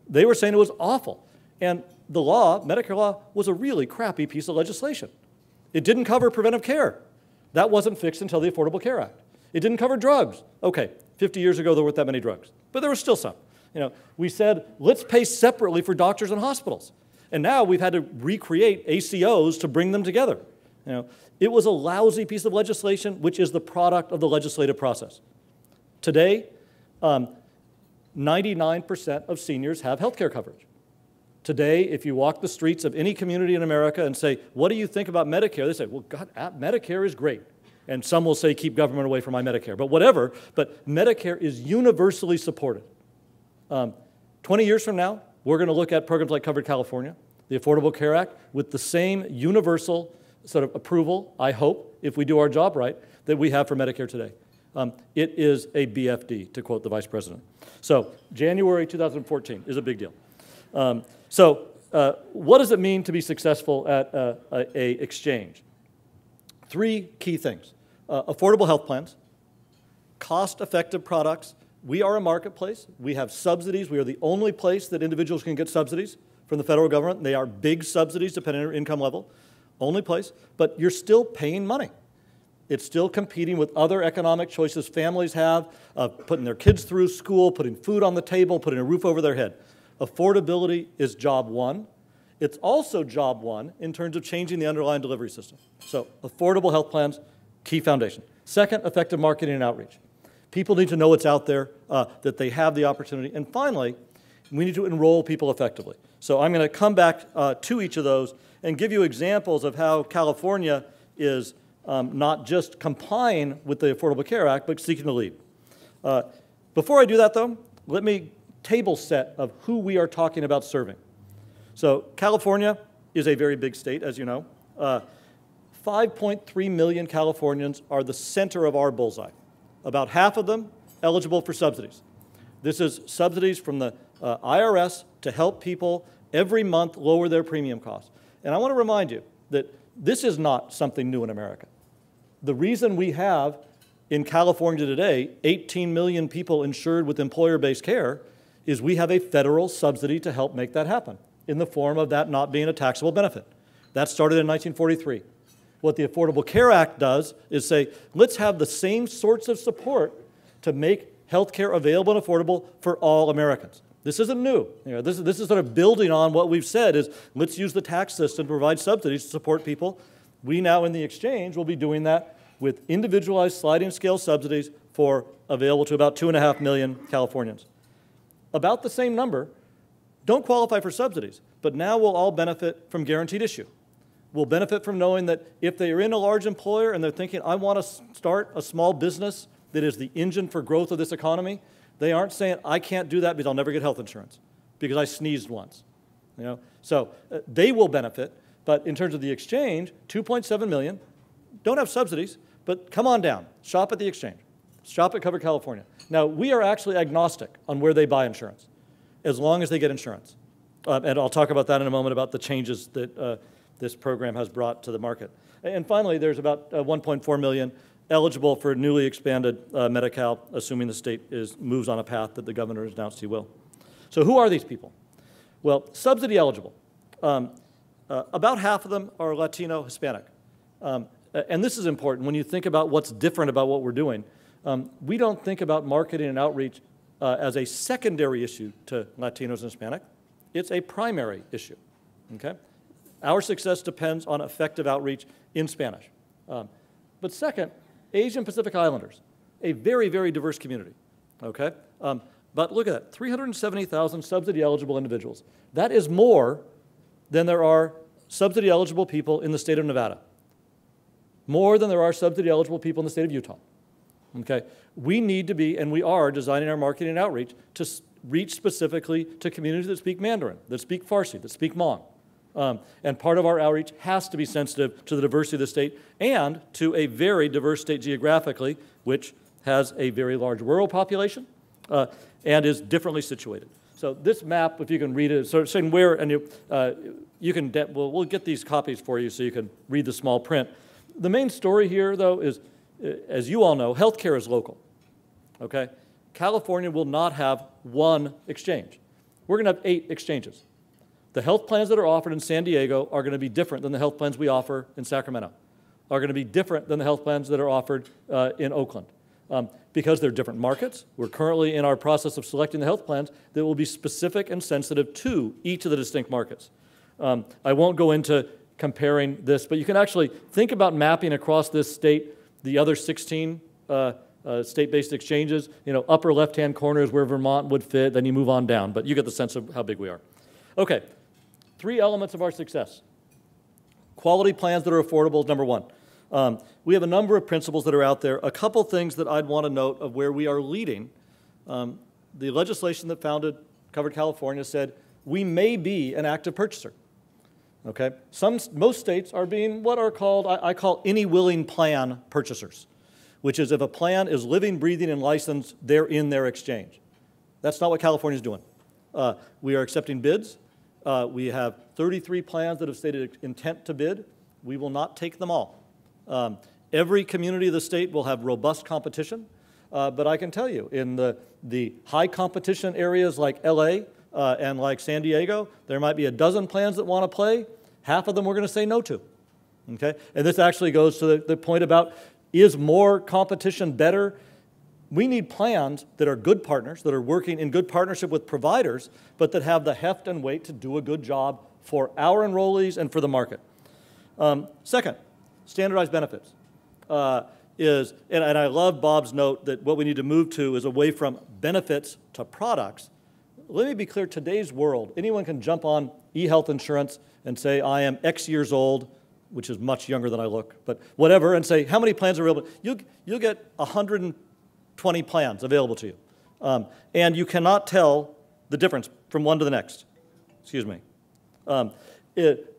They were saying it was awful. And the law, Medicare law, was a really crappy piece of legislation. It didn't cover preventive care. That wasn't fixed until the Affordable Care Act. It didn't cover drugs. Okay, 50 years ago there weren't that many drugs, but there were still some. We said, let's pay separately for doctors and hospitals. And now we've had to recreate ACOs to bring them together. It was a lousy piece of legislation, which is the product of the legislative process. Today, 99% of seniors have health care coverage. Today, if you walk the streets of any community in America and say, what do you think about Medicare? They say, well, God, Medicare is great. And some will say, keep government away from my Medicare. But whatever, but Medicare is universally supported. 20 years from now, we're going to look at programs like Covered California, the Affordable Care Act, with the same universal sort of approval, I hope, if we do our job right, that we have for Medicare today. It is a BFD, to quote the Vice President. So January 2014 is a big deal. What does it mean to be successful at an exchange? 3 key things. Affordable health plans, cost-effective products. We are a marketplace. We have subsidies. We are the only place that individuals can get subsidies from the federal government. They are big subsidies depending on your income level. Only place. But you're still paying money. It's still competing with other economic choices families have, putting their kids through school, putting food on the table, putting a roof over their head. Affordability is job one. It's also job one in terms of changing the underlying delivery system. So affordable health plans, key foundation. Second, effective marketing and outreach. People need to know what's out there, that they have the opportunity. And finally, we need to enroll people effectively. So I'm going to come back to each of those and give you examples of how California is not just complying with the Affordable Care Act, but seeking to lead. Before I do that, though, let me table set of who we are talking about serving. So California is a very big state, as you know. 5.3 million Californians are the center of our bullseye. About half of them eligible for subsidies. This is subsidies from the IRS to help people every month lower their premium costs. And I want to remind you that this is not something new in America. The reason we have in California today 18 million people insured with employer-based care is we have a federal subsidy to help make that happen in the form of that not being a taxable benefit. That started in 1943. What the Affordable Care Act does is say, let's have the same sorts of support to make health care available and affordable for all Americans. This isn't new. This is sort of building on what we've said is, let's use the tax system to provide subsidies to support people. We now in the exchange will be doing that with individualized sliding scale subsidies for available to about 2.5 million Californians. About the same number don't qualify for subsidies, but now we'll all benefit from guaranteed issue. We'll benefit from knowing that if they are in a large employer and they're thinking, I want to start a small business that is the engine for growth of this economy, they aren't saying, I can't do that because I'll never get health insurance because I sneezed once. So they will benefit, But in terms of the exchange, 2.7 million, don't have subsidies, but come on down, shop at the exchange, shop at Cover California. Now, we are actually agnostic on where they buy insurance, as long as they get insurance. And I'll talk about that in a moment, about the changes that this program has brought to the market. And finally, there's about 1.4 million eligible for newly expanded Medi-Cal, assuming the state moves on a path that the governor has announced he will. So who are these people? Well, subsidy eligible. About half of them are Latino, Hispanic. And this is important when you think about what's different about what we're doing. We don't think about marketing and outreach as a secondary issue to Latinos and Hispanic. It's a primary issue, okay? Our success depends on effective outreach in Spanish. But second, Asian Pacific Islanders, a very, very diverse community, okay? But look at that, 370,000 subsidy-eligible individuals. That is more than there are subsidy-eligible people in the state of Nevada, more than there are subsidy-eligible people in the state of Utah, okay? We need to be, and we are, designing our marketing and outreach to reach specifically to communities that speak Mandarin, that speak Farsi, that speak Hmong. And part of our outreach has to be sensitive to the diversity of the state and to a very diverse state geographically, which has a very large rural population and is differently situated. So this map, if you can read it, sort of saying where, and you can, we'll get these copies for you so you can read the small print. The main story here, though, is, as you all know, healthcare is local, okay? California will not have one exchange. We're going to have 8 exchanges. The health plans that are offered in San Diego are going to be different than the health plans we offer in Sacramento, are going to be different than the health plans that are offered in Oakland, because they're different markets. We're currently in our process of selecting the health plans that will be specific and sensitive to each of the distinct markets. I won't go into comparing this, but you can actually think about mapping across this state the other 16 state-based exchanges. You know, upper left-hand corner is where Vermont would fit, then you move on down, but you get the sense of how big we are. Okay, 3 elements of our success. Quality plans that are affordable is number 1. We have a number of principles that are out there. A couple things that I'd want to note of where we are leading. The legislation that covered California said we may be an active purchaser. Okay, most states are being what are called, I call any willing plan purchasers, which is if a plan is living, breathing, and licensed, they're in their exchange. That's not what California's doing. We are accepting bids. We have 33 plans that have stated intent to bid. We will not take them all. Every community of the state will have robust competition, but I can tell you, in the high competition areas like LA and like San Diego, there might be a dozen plans that want to play. Half of them we're going to say no to. Okay? And this actually goes to the point about, is more competition better? We need plans that are good partners, that are working in good partnership with providers, but that have the heft and weight to do a good job for our enrollees and for the market. Second, standardized benefits. And I love Bob's note that what we need to move to is away from benefits to products. Let me be clear, today's world, anyone can jump on e-health insurance and say, I am X years old, which is much younger than I look, but whatever, and say, how many plans are available? You'll get 120 plans available to you. And you cannot tell the difference from one to the next, excuse me,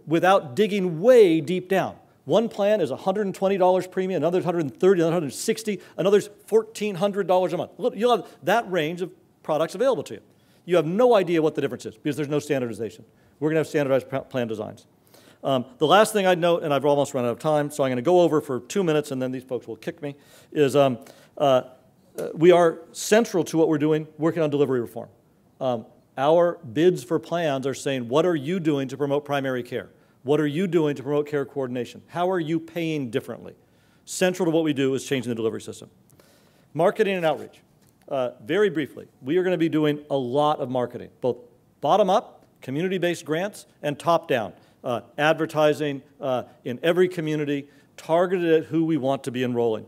without digging way deep down. One plan is $120 premium, another's $130, another $160, another's $1,400 a month. Look, you'll have that range of products available to you. You have no idea what the difference is because there's no standardization. We're going to have standardized plan designs. The last thing I'd note, and I've almost run out of time, so I'm going to go over for 2 minutes and then these folks will kick me, is we are central to what we're doing, working on delivery reform. Our bids for plans are saying, what are you doing to promote primary care? What are you doing to promote care coordination? How are you paying differently? Central to what we do is changing the delivery system. Marketing and outreach. Very briefly, we are going to be doing a lot of marketing, both bottom-up, community-based grants, and top-down, advertising in every community, targeted at who we want to be enrolling.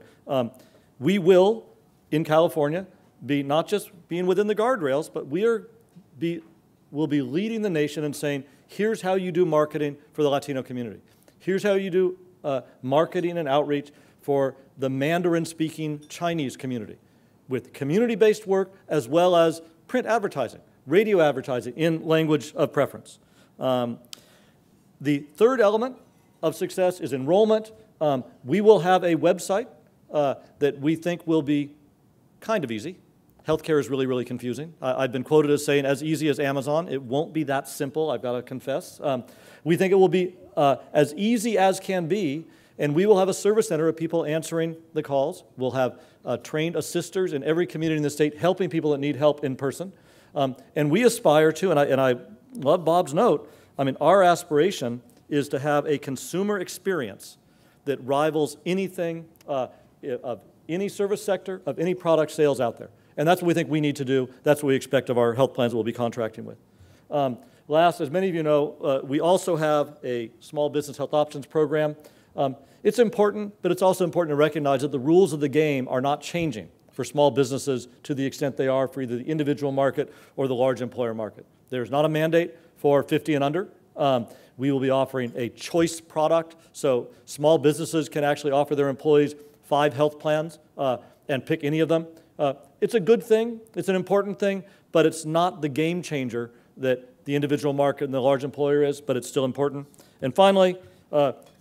We will, in California, be not just being within the guardrails, but we'll be leading the nation and saying, here's how you do marketing for the Latino community. Here's how you do marketing and outreach for the Mandarin-speaking Chinese community, with community-based work as well as print advertising, radio advertising in language of preference. The third element of success is enrollment. We will have a website that we think will be kind of easy. Healthcare is really, really confusing. I've been quoted as saying, as easy as Amazon. It won't be that simple, I've got to confess. We think it will be as easy as can be, and we will have a service center of people answering the calls. We'll have trained assisters in every community in the state helping people that need help in person. And we aspire to, and I love Bob's note, I mean, our aspiration is to have a consumer experience that rivals anything of any service sector, of any product sales out there. And that's what we think we need to do. That's what we expect of our health plans that we'll be contracting with. Last, as many of you know, we also have a small business health options program. It's important, but it's also important to recognize that the rules of the game are not changing for small businesses to the extent they are for either the individual market or the large employer market. There's not a mandate for 50 and under. We will be offering a choice product, so small businesses can actually offer their employees 5 health plans and pick any of them. It's a good thing, it's an important thing, but it's not the game changer that the individual market and the large employer is, but it's still important. And finally,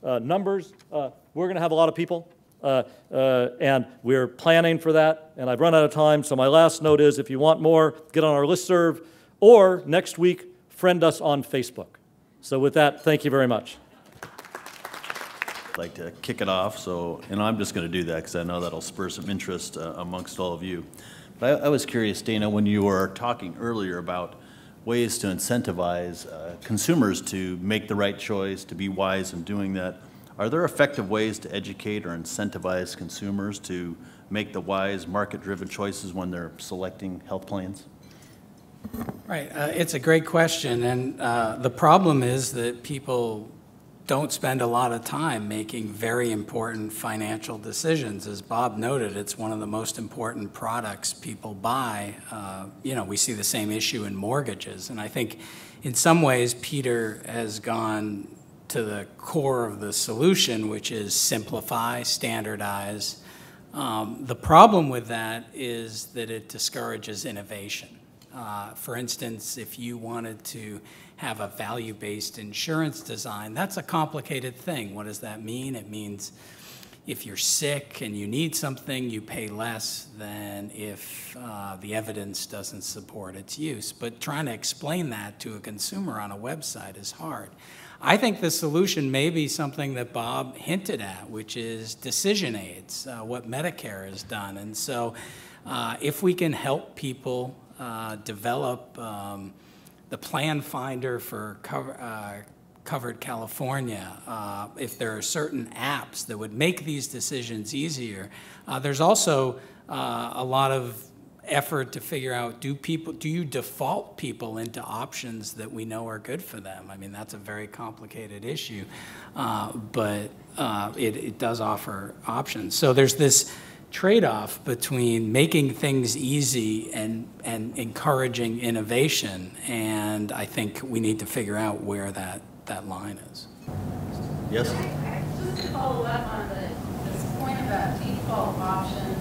numbers. We're going to have a lot of people, and we're planning for that, and I've run out of time, so my last note is if you want more, get on our listserv, or next week, friend us on Facebook. So with that, thank you very much. I'd like to kick it off, and I'm just going to do that because I know that'll spur some interest amongst all of you. But I was curious, Dana, when you were talking earlier about ways to incentivize consumers to make the right choice, to be wise in doing that, are there effective ways to educate or incentivize consumers to make the wise, market-driven choices when they're selecting health plans? Right. It's a great question, and the problem is that people don't spend a lot of time making very important financial decisions. As Bob noted, it's one of the most important products people buy. You know, we see the same issue in mortgages, and I think in some ways Peter has gone to the core of the solution, which is simplify, standardize. The problem with that is that it discourages innovation. For instance, if you wanted to have a value-based insurance design, that's a complicated thing. What does that mean? It means if you're sick and you need something, you pay less than if the evidence doesn't support its use. But trying to explain that to a consumer on a website is hard. I think the solution may be something that Bob hinted at, which is decision aids, what Medicare has done. And so if we can help people develop the plan finder for covered California, if there are certain apps that would make these decisions easier. There's also a lot of effort to figure out, do you default people into options that we know are good for them? I mean, that's a very complicated issue, but it does offer options. So there's this trade-off between making things easy and encouraging innovation, and I think we need to figure out where that line is. Yes? Just to follow up on this point about default options,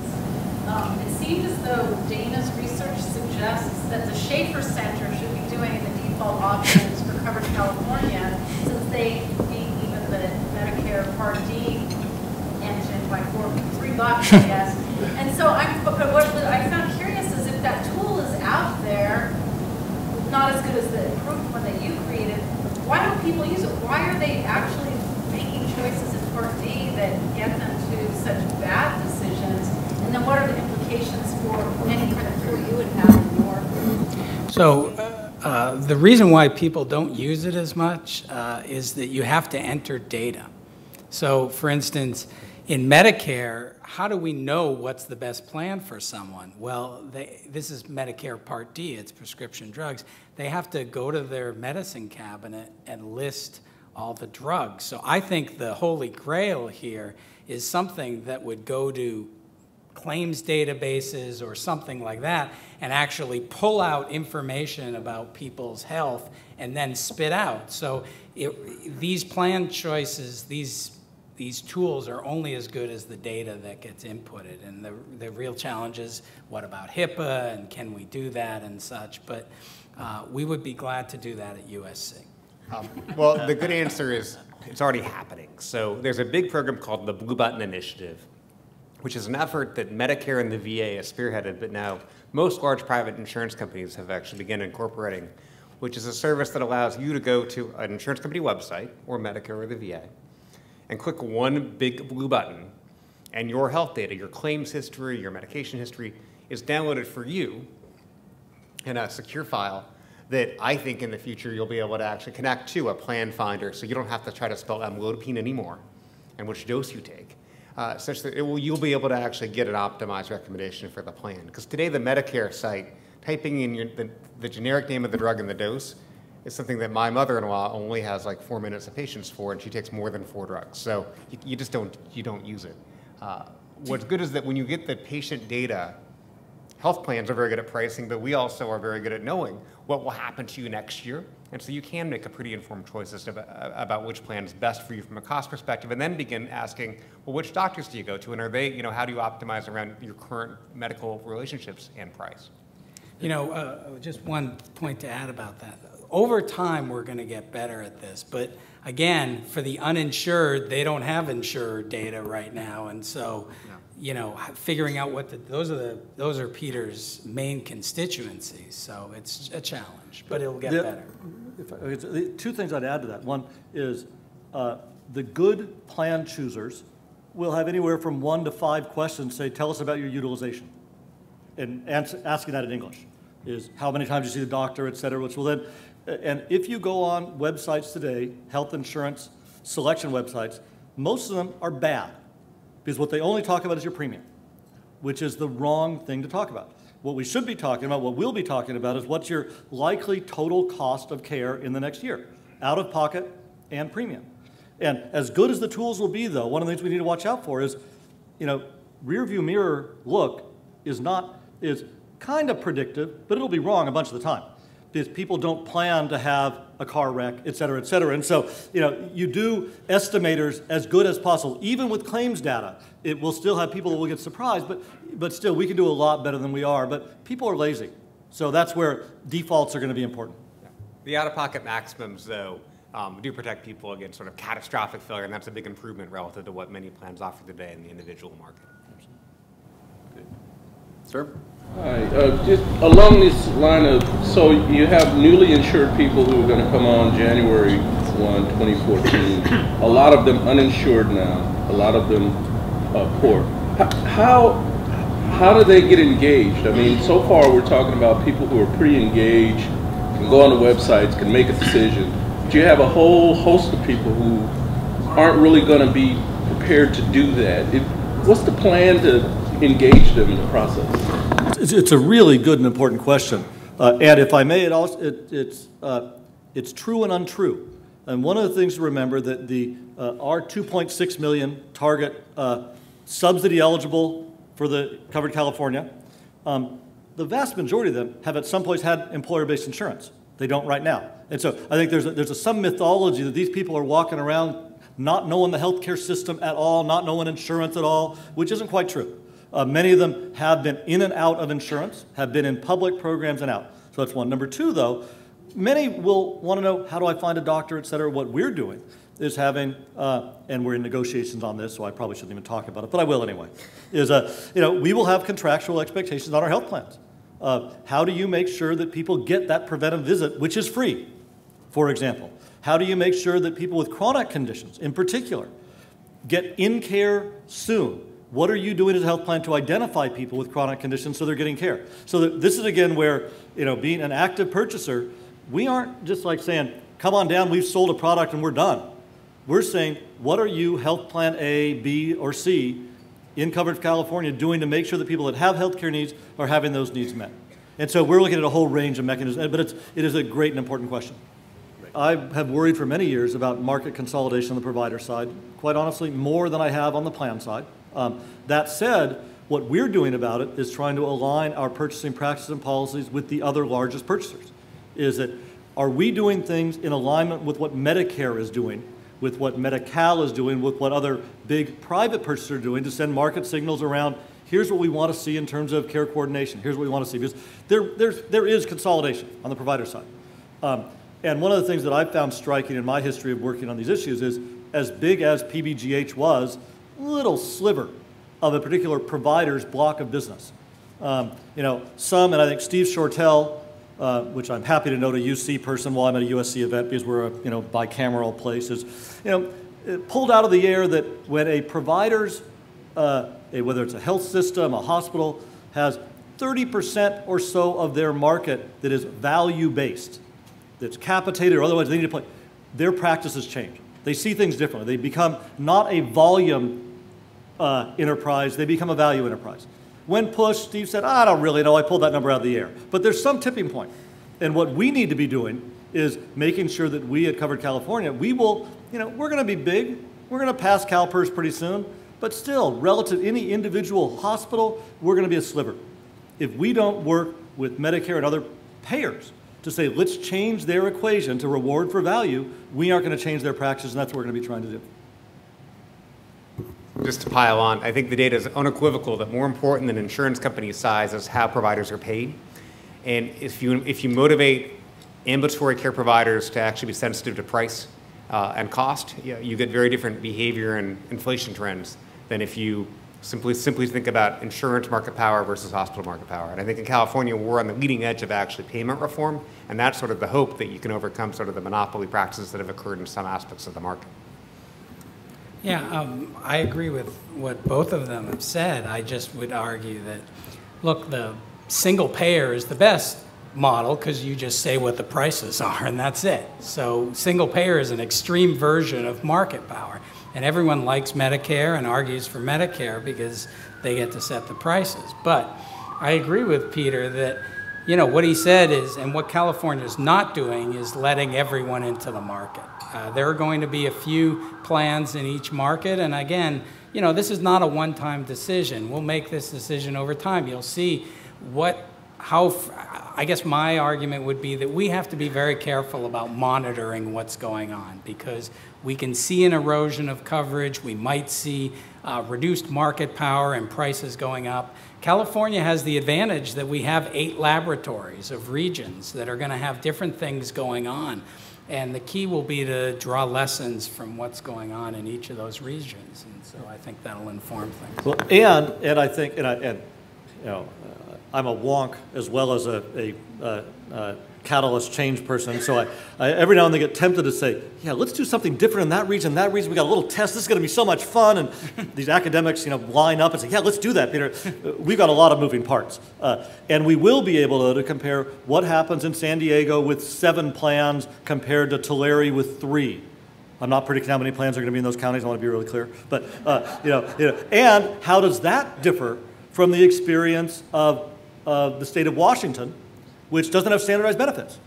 it seems as though Dana's research suggests that the Schaeffer Center should be doing the default options for covered California, since they beat even the Medicare Part D engine by $3, I guess. And so but what I found curious is if that tool is out there, not as good as the improved one that you created, why don't people use it? Why are they actually making choices in Part D that get them to such bad decisions? And then what are the implications for any kind of tool you would have in your? So the reason why people don't use it as much is that you have to enter data. So for instance, in Medicare, how do we know what's the best plan for someone? Well, this is Medicare Part D, it's prescription drugs. They have to go to their medicine cabinet and list all the drugs. So I think the holy grail here is something that would go to claims databases or something like that and actually pull out information about people's health and then spit out. So these plan choices, these tools are only as good as the data that gets inputted. And the real challenge is, what about HIPAA and can we do that and such? But we would be glad to do that at USC. Well, the good answer is it's already happening. So there's a big program called the Blue Button Initiative, which is an effort that Medicare and the VA has spearheaded, but now most large private insurance companies have actually begun incorporating, which is a service that allows you to go to an insurance company website, or Medicare or the VA, and click one big blue button, and your health data, your claims history, your medication history, is downloaded for you in a secure file that I think in the future you'll be able to actually connect to a plan finder, so you don't have to try to spell amlodipine anymore and which dose you take, such that you'll be able to actually get an optimized recommendation for the plan. Because today the Medicare site, typing in the generic name of the drug and the dose is something that my mother-in-law only has like 4 minutes of patience for, and she takes more than 4 drugs. So you just don't use it. What's good is that when you get the patient data, health plans are very good at pricing, but we also are very good at knowing what will happen to you next year. And so you can make a pretty informed choice about which plan is best for you from a cost perspective, and then begin asking, well, which doctors do you go to? And are they, how do you optimize around your current medical relationships and price? Just one point to add about that. Over time, we're going to get better at this. But again, for the uninsured, they don't have insured data right now. And so, figuring out those are Peter's main constituencies. So it's a challenge, but it'll get better. Two things I'd add to that. One is the good plan choosers will have anywhere from 1 to 5 questions, say, tell us about your utilization. And asking that in English is how many times you see the doctor, et cetera, which will then, and if you go on websites today, health insurance selection websites, most of them are bad because what they only talk about is your premium, which is the wrong thing to talk about. What we should be talking about, what we'll be talking about is what's your likely total cost of care in the next year, out of pocket and premium. And as good as the tools will be though, one of the things we need to watch out for is, rear view mirror look is kind of predictive, but it'll be wrong a bunch of the time because people don't plan to have a car wreck, et cetera, et cetera. And so, you do estimators as good as possible. Even with claims data, it will still have people that will get surprised, but still, we can do a lot better than we are. But people are lazy. So that's where defaults are going to be important. The out-of-pocket maximums, though, do protect people against sort of catastrophic failure, and that's a big improvement relative to what many plans offer today in the individual market. Sir? Hi, just along this line of, so you have newly insured people who are going to come on January 1, 2014. A lot of them uninsured now, a lot of them poor. How do they get engaged? I mean, so far we're talking about people who are pre-engaged, can go on the websites, can make a decision. But you have a whole host of people who aren't really going to be prepared to do that. What's the plan to engage them in the process? It's a really good and important question. And if I may, it's true and untrue. And one of the things to remember that our 2.6 million target subsidy eligible for the covered California, the vast majority of them have at some place had employer-based insurance. They don't right now. And so I think there's some mythology that these people are walking around not knowing the healthcare system at all, not knowing insurance at all, which isn't quite true. Many of them have been in and out of insurance, have been in public programs and out. So that's one. Number two, though, many will want to know, how do I find a doctor, et cetera. What we're doing is having, and we're in negotiations on this, so I probably shouldn't even talk about it, but I will anyway, is, we will have contractual expectations on our health plans. How do you make sure that people get that preventive visit, which is free, for example? How do you make sure that people with chronic conditions, in particular, get in care soon? What are you doing as a health plan to identify people with chronic conditions so they're getting care? So this is, again, where, being an active purchaser, we aren't just like saying, come on down, we've sold a product and we're done. We're saying, what are you, health plan A, B, or C, in covered California, doing to make sure that people that have health care needs are having those needs met? And so we're looking at a whole range of mechanisms, but it is a great and important question. I have worried for many years about market consolidation on the provider side, quite honestly, more than I have on the plan side. That said, what we're doing about it is trying to align our purchasing practices and policies with the other largest purchasers. Is that, are we doing things in alignment with what Medicare is doing, with what Medi-Cal is doing, with what other big private purchasers are doing to send market signals around, here's what we want to see in terms of care coordination, here's what we want to see. Because there is consolidation on the provider side. And one of the things that I've found striking in my history of working on these issues is, as big as PBGH was, little sliver of a particular provider's block of business. Some, and I think Steve Shortell, which I'm happy to note, a UC person while I'm at a USC event because we're a bicameral place, is it pulled out of the air that when a provider's, whether it's a health system, a hospital, has 30% or so of their market that is value-based, that's capitated or otherwise they need to play, their practices change. They see things differently. They become not a volume enterprise, they become a value enterprise. When pushed, Steve said, I don't really know, I pulled that number out of the air. But there's some tipping point. And what we need to be doing is making sure that we at Covered California, we will, we're going to be big, we're going to pass CalPERS pretty soon, but still, relative to any individual hospital, we're going to be a sliver. If we don't work with Medicare and other payers to say, let's change their equation to reward for value, we aren't going to change their practice, and that's what we're going to be trying to do. Just to pile on, I think the data is unequivocal that more important than insurance company size is how providers are paid. And if you motivate ambulatory care providers to actually be sensitive to price and cost, you get very different behavior and inflation trends than if you simply think about insurance market power versus hospital market power. And I think in California, we're on the leading edge of actually payment reform, and that's sort of the hope that you can overcome sort of the monopoly practices that have occurred in some aspects of the market. Yeah, I agree with what both of them have said. I just would argue that, look, the single payer is the best model because you just say what the prices are and that's it. So single payer is an extreme version of market power. And everyone likes Medicare and argues for Medicare because they get to set the prices. But I agree with Peter that, what he said is, and what California is not doing is letting everyone into the market. There are going to be a few plans in each market. And again, this is not a one-time decision. We'll make this decision over time. You'll see I guess my argument would be that we have to be very careful about monitoring what's going on because we can see an erosion of coverage. We might see reduced market power and prices going up. California has the advantage that we have 8 laboratories of regions that are going to have different things going on. And the key will be to draw lessons from what's going on in each of those regions. And so I think that'll inform things. Well, and I think, I'm a wonk as well as a catalyst change person. So I every now and then get tempted to say, yeah, let's do something different in that region. We got a little test. This is going to be so much fun. And these academics, line up and say, yeah, let's do that, Peter. We've got a lot of moving parts. And we will be able to compare what happens in San Diego with 7 plans compared to Tulare with 3. I'm not predicting how many plans are going to be in those counties. I want to be really clear. But, and how does that differ from the experience of the state of Washington, which doesn't have standardized benefits?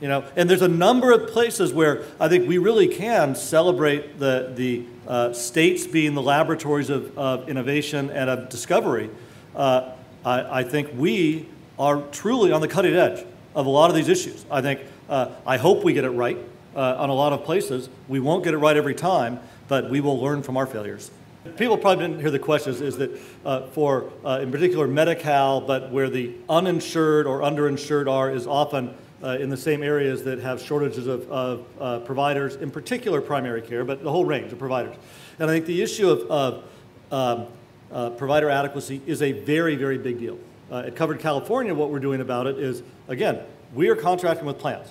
And there's a number of places where I think we really can celebrate the states being the laboratories of innovation and of discovery. I think we are truly on the cutting edge of a lot of these issues. I hope we get it right on a lot of places. We won't get it right every time, but we will learn from our failures. People probably didn't hear the questions, is that for, in particular, Medi-Cal, but where the uninsured or underinsured are is often in the same areas that have shortages of providers, in particular primary care, but the whole range of providers. And I think the issue of provider adequacy is a very, very big deal. At Covered California, what we're doing about it is, again, we are contracting with plans,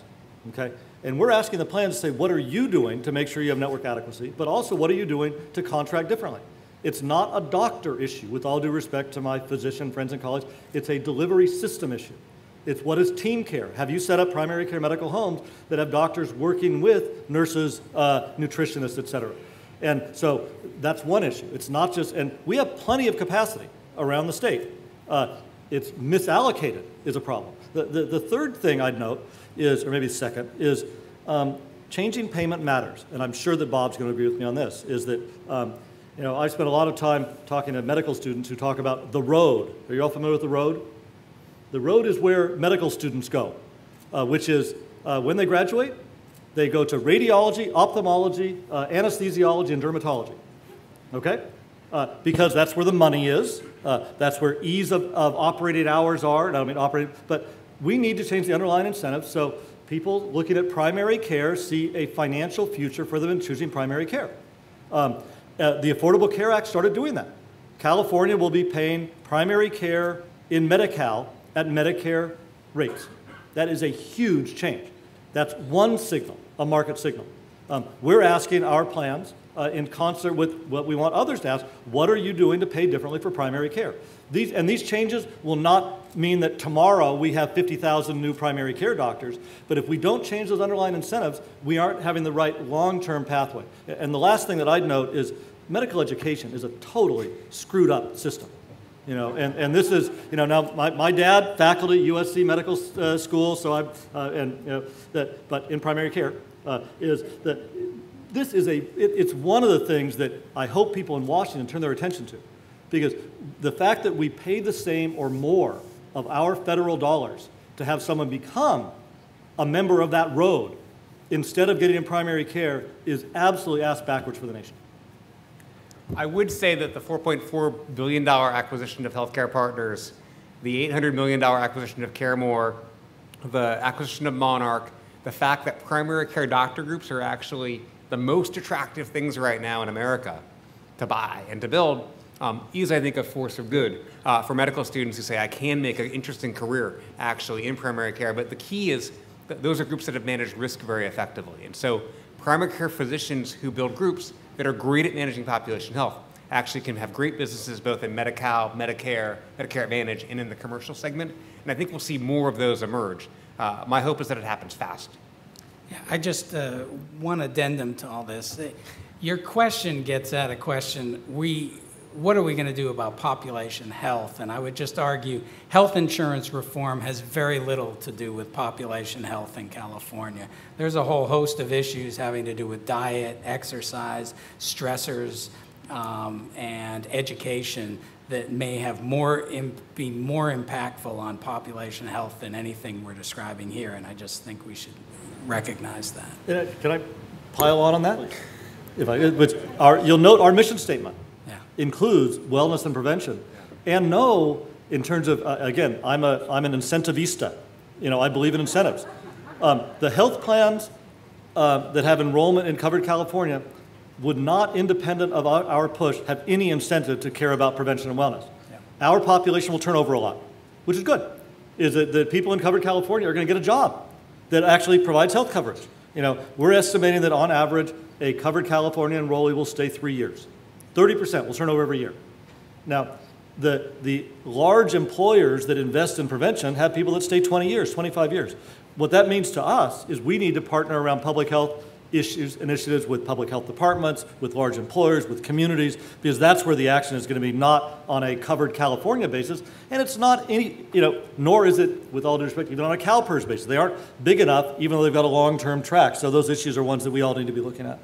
okay? And we're asking the plans to say, what are you doing to make sure you have network adequacy, but also what are you doing to contract differently? It's not a doctor issue, with all due respect to my physician friends and colleagues. It's a delivery system issue. It's what is team care? Have you set up primary care medical homes that have doctors working with nurses, nutritionists, et cetera? And so that's one issue. It's not just, and we have plenty of capacity around the state. It's misallocated is a problem. The third thing I'd note is, or maybe second, is changing payment matters. And I'm sure that Bob's going to agree with me on this, is that, I spend a lot of time talking to medical students who talk about the road. Are you all familiar with the road? The road is where medical students go, which is when they graduate, they go to radiology, ophthalmology, anesthesiology, and dermatology, okay? Because that's where the money is. That's where ease of operating hours are. And I don't mean operating, but we need to change the underlying incentives so people looking at primary care see a financial future for them in choosing primary care. The Affordable Care Act started doing that. California will be paying primary care in Medi-Cal at Medicare rates. That is a huge change. That's one signal, a market signal. We're asking our plans in concert with what we want others to ask, what are you doing to pay differently for primary care? These changes will not mean that tomorrow we have 50,000 new primary care doctors, but if we don't change those underlying incentives, we aren't having the right long-term pathway. And the last thing that I'd note is medical education is a totally screwed up system. You know, and this is, you know, now my dad, faculty at USC Medical School, so but in primary care, is that this is it's one of the things that I hope people in Washington turn their attention to, because the fact that we pay the same or more of our federal dollars to have someone become a member of that road instead of getting in primary care is absolutely ass backwards for the nation. I would say that the $4.4 billion acquisition of Healthcare Partners, the $800 million acquisition of CareMore, the acquisition of Monarch, the fact that primary care doctor groups are actually the most attractive things right now in America to buy and to build is, I think, a force of good for medical students who say, I can make an interesting career actually in primary care. But the key is that those are groups that have managed risk very effectively. And so primary care physicians who build groups that are great at managing population health actually can have great businesses both in Medi-Cal, Medicare, Medicare Advantage, and in the commercial segment. And I think we'll see more of those emerge. My hope is that it happens fast. Yeah, I just one addendum to all this. Your question gets at a question, what are we going to do about population health? And I would just argue health insurance reform has very little to do with population health in California. There's a whole host of issues having to do with diet, exercise, stressors, and education that may have be more impactful on population health than anything we're describing here. And I just think we should recognize that. Can I pile on that? You'll note our mission statement includes wellness and prevention. And no, in terms of, again, I'm an incentivista. You know, I believe in incentives. The health plans that have enrollment in covered California would not, independent of our push, have any incentive to care about prevention and wellness. Yeah. Our population will turn over a lot, which is good. Is that the people in covered California are going to get a job that actually provides health coverage. You know, we're estimating that on average, a covered California enrollee will stay 3 years. 30% will turn over every year. Now, the large employers that invest in prevention have people that stay 20 years, 25 years. What that means to us is we need to partner around public health initiatives with public health departments, with large employers, with communities, because that's where the action is going to be, not on a covered California basis. And it's not any, you know, nor is it, with all due respect, even on a CalPERS basis. They aren't big enough, even though they've got a long-term track. So those issues are ones that we all need to be looking at.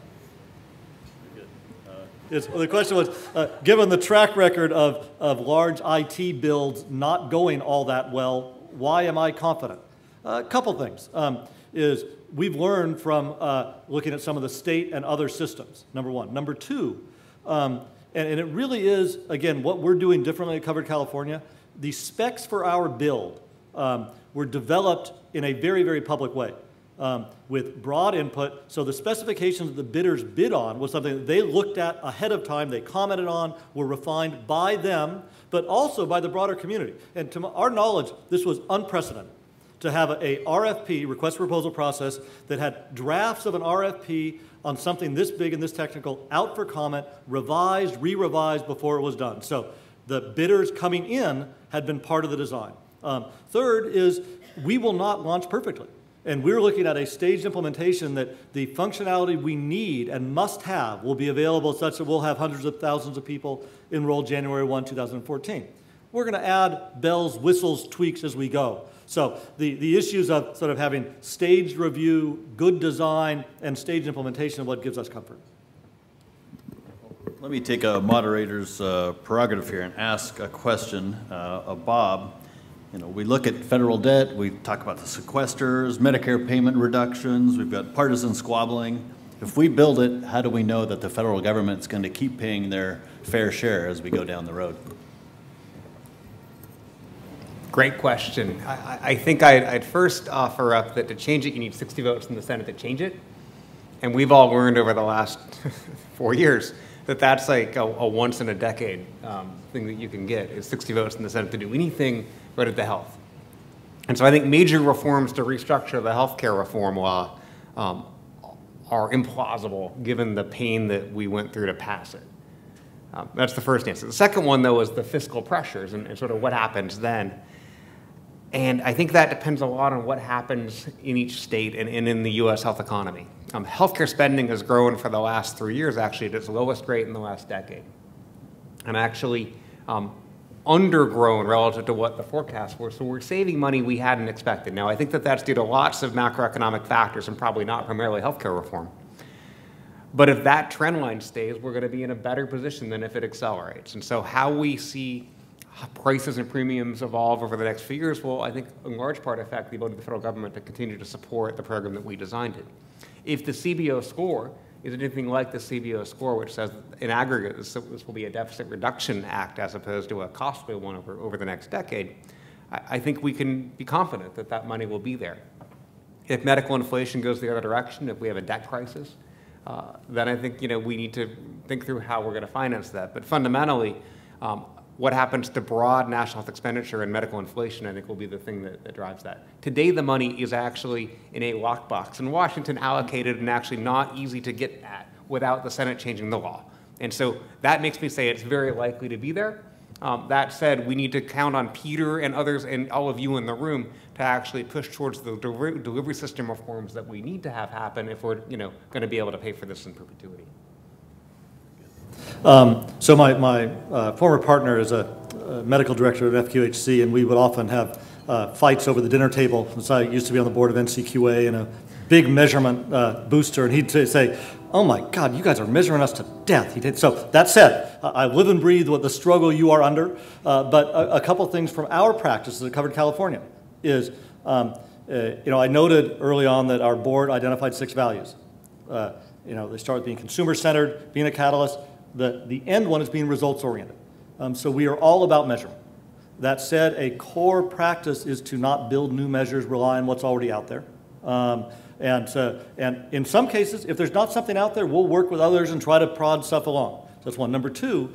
The question was, given the track record of large IT builds not going all that well, why am I confident? A couple things. Is we've learned from looking at some of the state and other systems, number one. Number two, and it really is, again, what we're doing differently at Covered California, the specs for our build were developed in a very, very public way. With broad input, so the specifications that the bidders bid on was something that they looked at ahead of time, they commented on, were refined by them, but also by the broader community. And to our knowledge, this was unprecedented, to have a RFP, request for proposal process, that had drafts of an RFP on something this big and this technical out for comment, revised, re-revised before it was done. So the bidders coming in had been part of the design. Third is we will not launch perfectly. And we're looking at a staged implementation that the functionality we need and must have will be available such that we'll have hundreds of thousands of people enrolled January 1, 2014. We're going to add bells, whistles, tweaks as we go. So the issues of sort of having staged review, good design, and staged implementation are what gives us comfort. Let me take a moderator's prerogative here and ask a question of Bob. You know, we look at federal debt, we talk about the sequesters, Medicare payment reductions, we've got partisan squabbling. If we build it, how do we know that the federal government's going to keep paying their fair share as we go down the road? Great question. I think I'd first offer up that to change it, you need 60 votes in the Senate to change it. And we've all learned over the last 4 years that that's like a once in a decade thing that you can get, is 60 votes in the Senate to do anything related to health. And so I think major reforms to restructure the healthcare reform law are implausible given the pain that we went through to pass it. That's the first answer. The second one, though, is the fiscal pressures and sort of what happens then. And I think that depends a lot on what happens in each state and in the U.S. health economy. Healthcare spending has grown for the last 3 years, actually, at its lowest rate in the last decade. And actually undergrown relative to what the forecasts were. So we're saving money we hadn't expected. Now, I think that that's due to lots of macroeconomic factors and probably not primarily healthcare reform. But if that trend line stays, we're going to be in a better position than if it accelerates. And so how we see prices and premiums evolve over the next few years will, I think, in large part affect the ability of the federal government to continue to support the program that we designed it. If the CBO score is anything like the CBO score, which says in aggregate this will be a deficit reduction act as opposed to a costly one over the next decade, I think we can be confident that that money will be there. If medical inflation goes the other direction, if we have a debt crisis, then I think we need to think through how we're going to finance that. But fundamentally, what happens to broad national health expenditure and medical inflation, I think, will be the thing that drives that. Today, the money is actually in a lockbox, and Washington allocated and actually not easy to get at without the Senate changing the law. And so that makes me say it's very likely to be there. That said, we need to count on Peter and others and all of you in the room to actually push towards the delivery system reforms that we need to have happen if we're going to be able to pay for this in perpetuity. So my former partner is a medical director at FQHC, and we would often have fights over the dinner table, since I used to be on the board of NCQA and a big measurement booster, and he'd say, "Oh my God, you guys are measuring us to death." He did. So that said, I live and breathe what the struggle you are under, but a couple things from our practices that covered California is, I noted early on that our board identified 6 values. They start with being consumer-centered, being a catalyst. The end one is being results-oriented. So we are all about measurement. That said, a core practice is to not build new measures, rely on what's already out there. And in some cases, if there's not something out there, we'll work with others and try to prod stuff along. So that's one. Number two,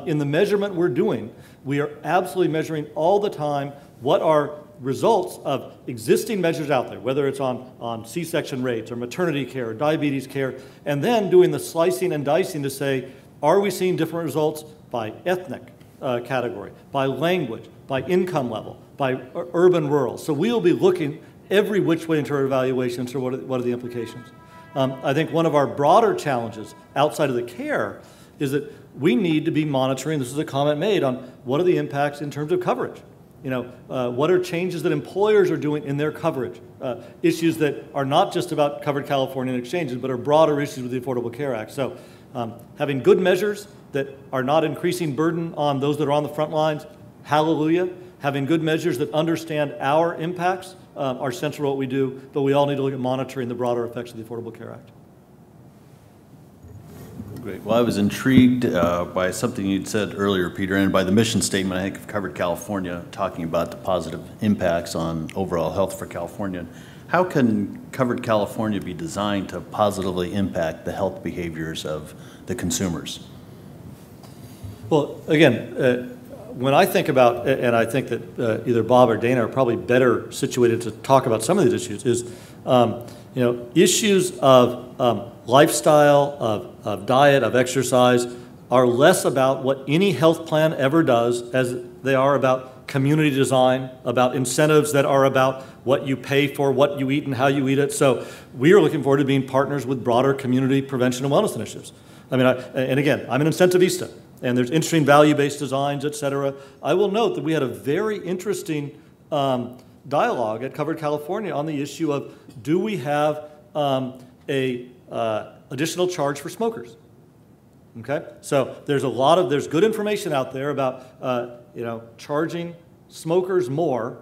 in the measurement we're doing, we are absolutely measuring all the time what are results of existing measures out there, whether it's on C-section rates or maternity care or diabetes care, and then doing the slicing and dicing to say, are we seeing different results by ethnic category, by language, by income level, by urban, rural. So we'll be looking every which way into our evaluations for what are the implications. I think one of our broader challenges outside of the care is that we need to be monitoring, this is a comment made, on what are the impacts in terms of coverage. What are changes that employers are doing in their coverage? Issues that are not just about covered California exchanges, but are broader issues with the Affordable Care Act. So having good measures that are not increasing burden on those that are on the front lines, hallelujah. Having good measures that understand our impacts are central to what we do, but we all need to look at monitoring the broader effects of the Affordable Care Act. Great. Well, I was intrigued by something you'd said earlier, Peter, and by the mission statement, I think, of Covered California, talking about the positive impacts on overall health for California. How can Covered California be designed to positively impact the health behaviors of the consumers? Well, again, when I think about, and I think that either Bob or Dana are probably better situated to talk about some of these issues, is issues of lifestyle, of diet, of exercise are less about what any health plan ever does as they are about community design, about incentives that are about what you pay for, what you eat, and how you eat it. So we are looking forward to being partners with broader community prevention and wellness initiatives. And again, I'm an incentivista, and there's interesting value-based designs, et cetera. I will note that we had a very interesting dialogue at Covered California on the issue of, do we have additional charge for smokers? Okay, so there's good information out there about charging smokers more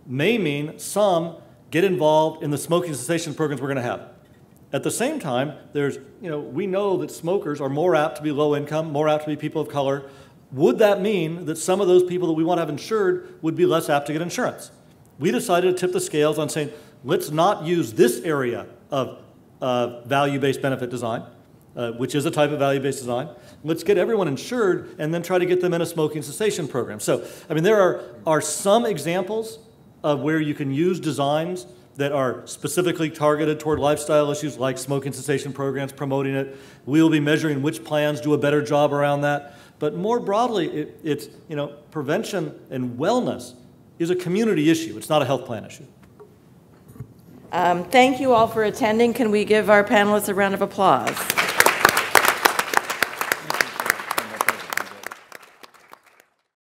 may mean some get involved in the smoking cessation programs we're going to have. At the same time, we know that smokers are more apt to be low income, more apt to be people of color. would that mean that some of those people that we want to have insured would be less apt to get insurance? We decided to tip the scales on saying, let's not use this area of value-based benefit design, which is a type of value-based design. Let's get everyone insured and then try to get them in a smoking cessation program. So, I mean, there are some examples of where you can use designs that are specifically targeted toward lifestyle issues like smoking cessation programs, promoting it. We'll be measuring which plans do a better job around that. But more broadly, it's, you know, prevention and wellness is a community issue. It's not a health plan issue. Thank you all for attending. Can we give our panelists a round of applause?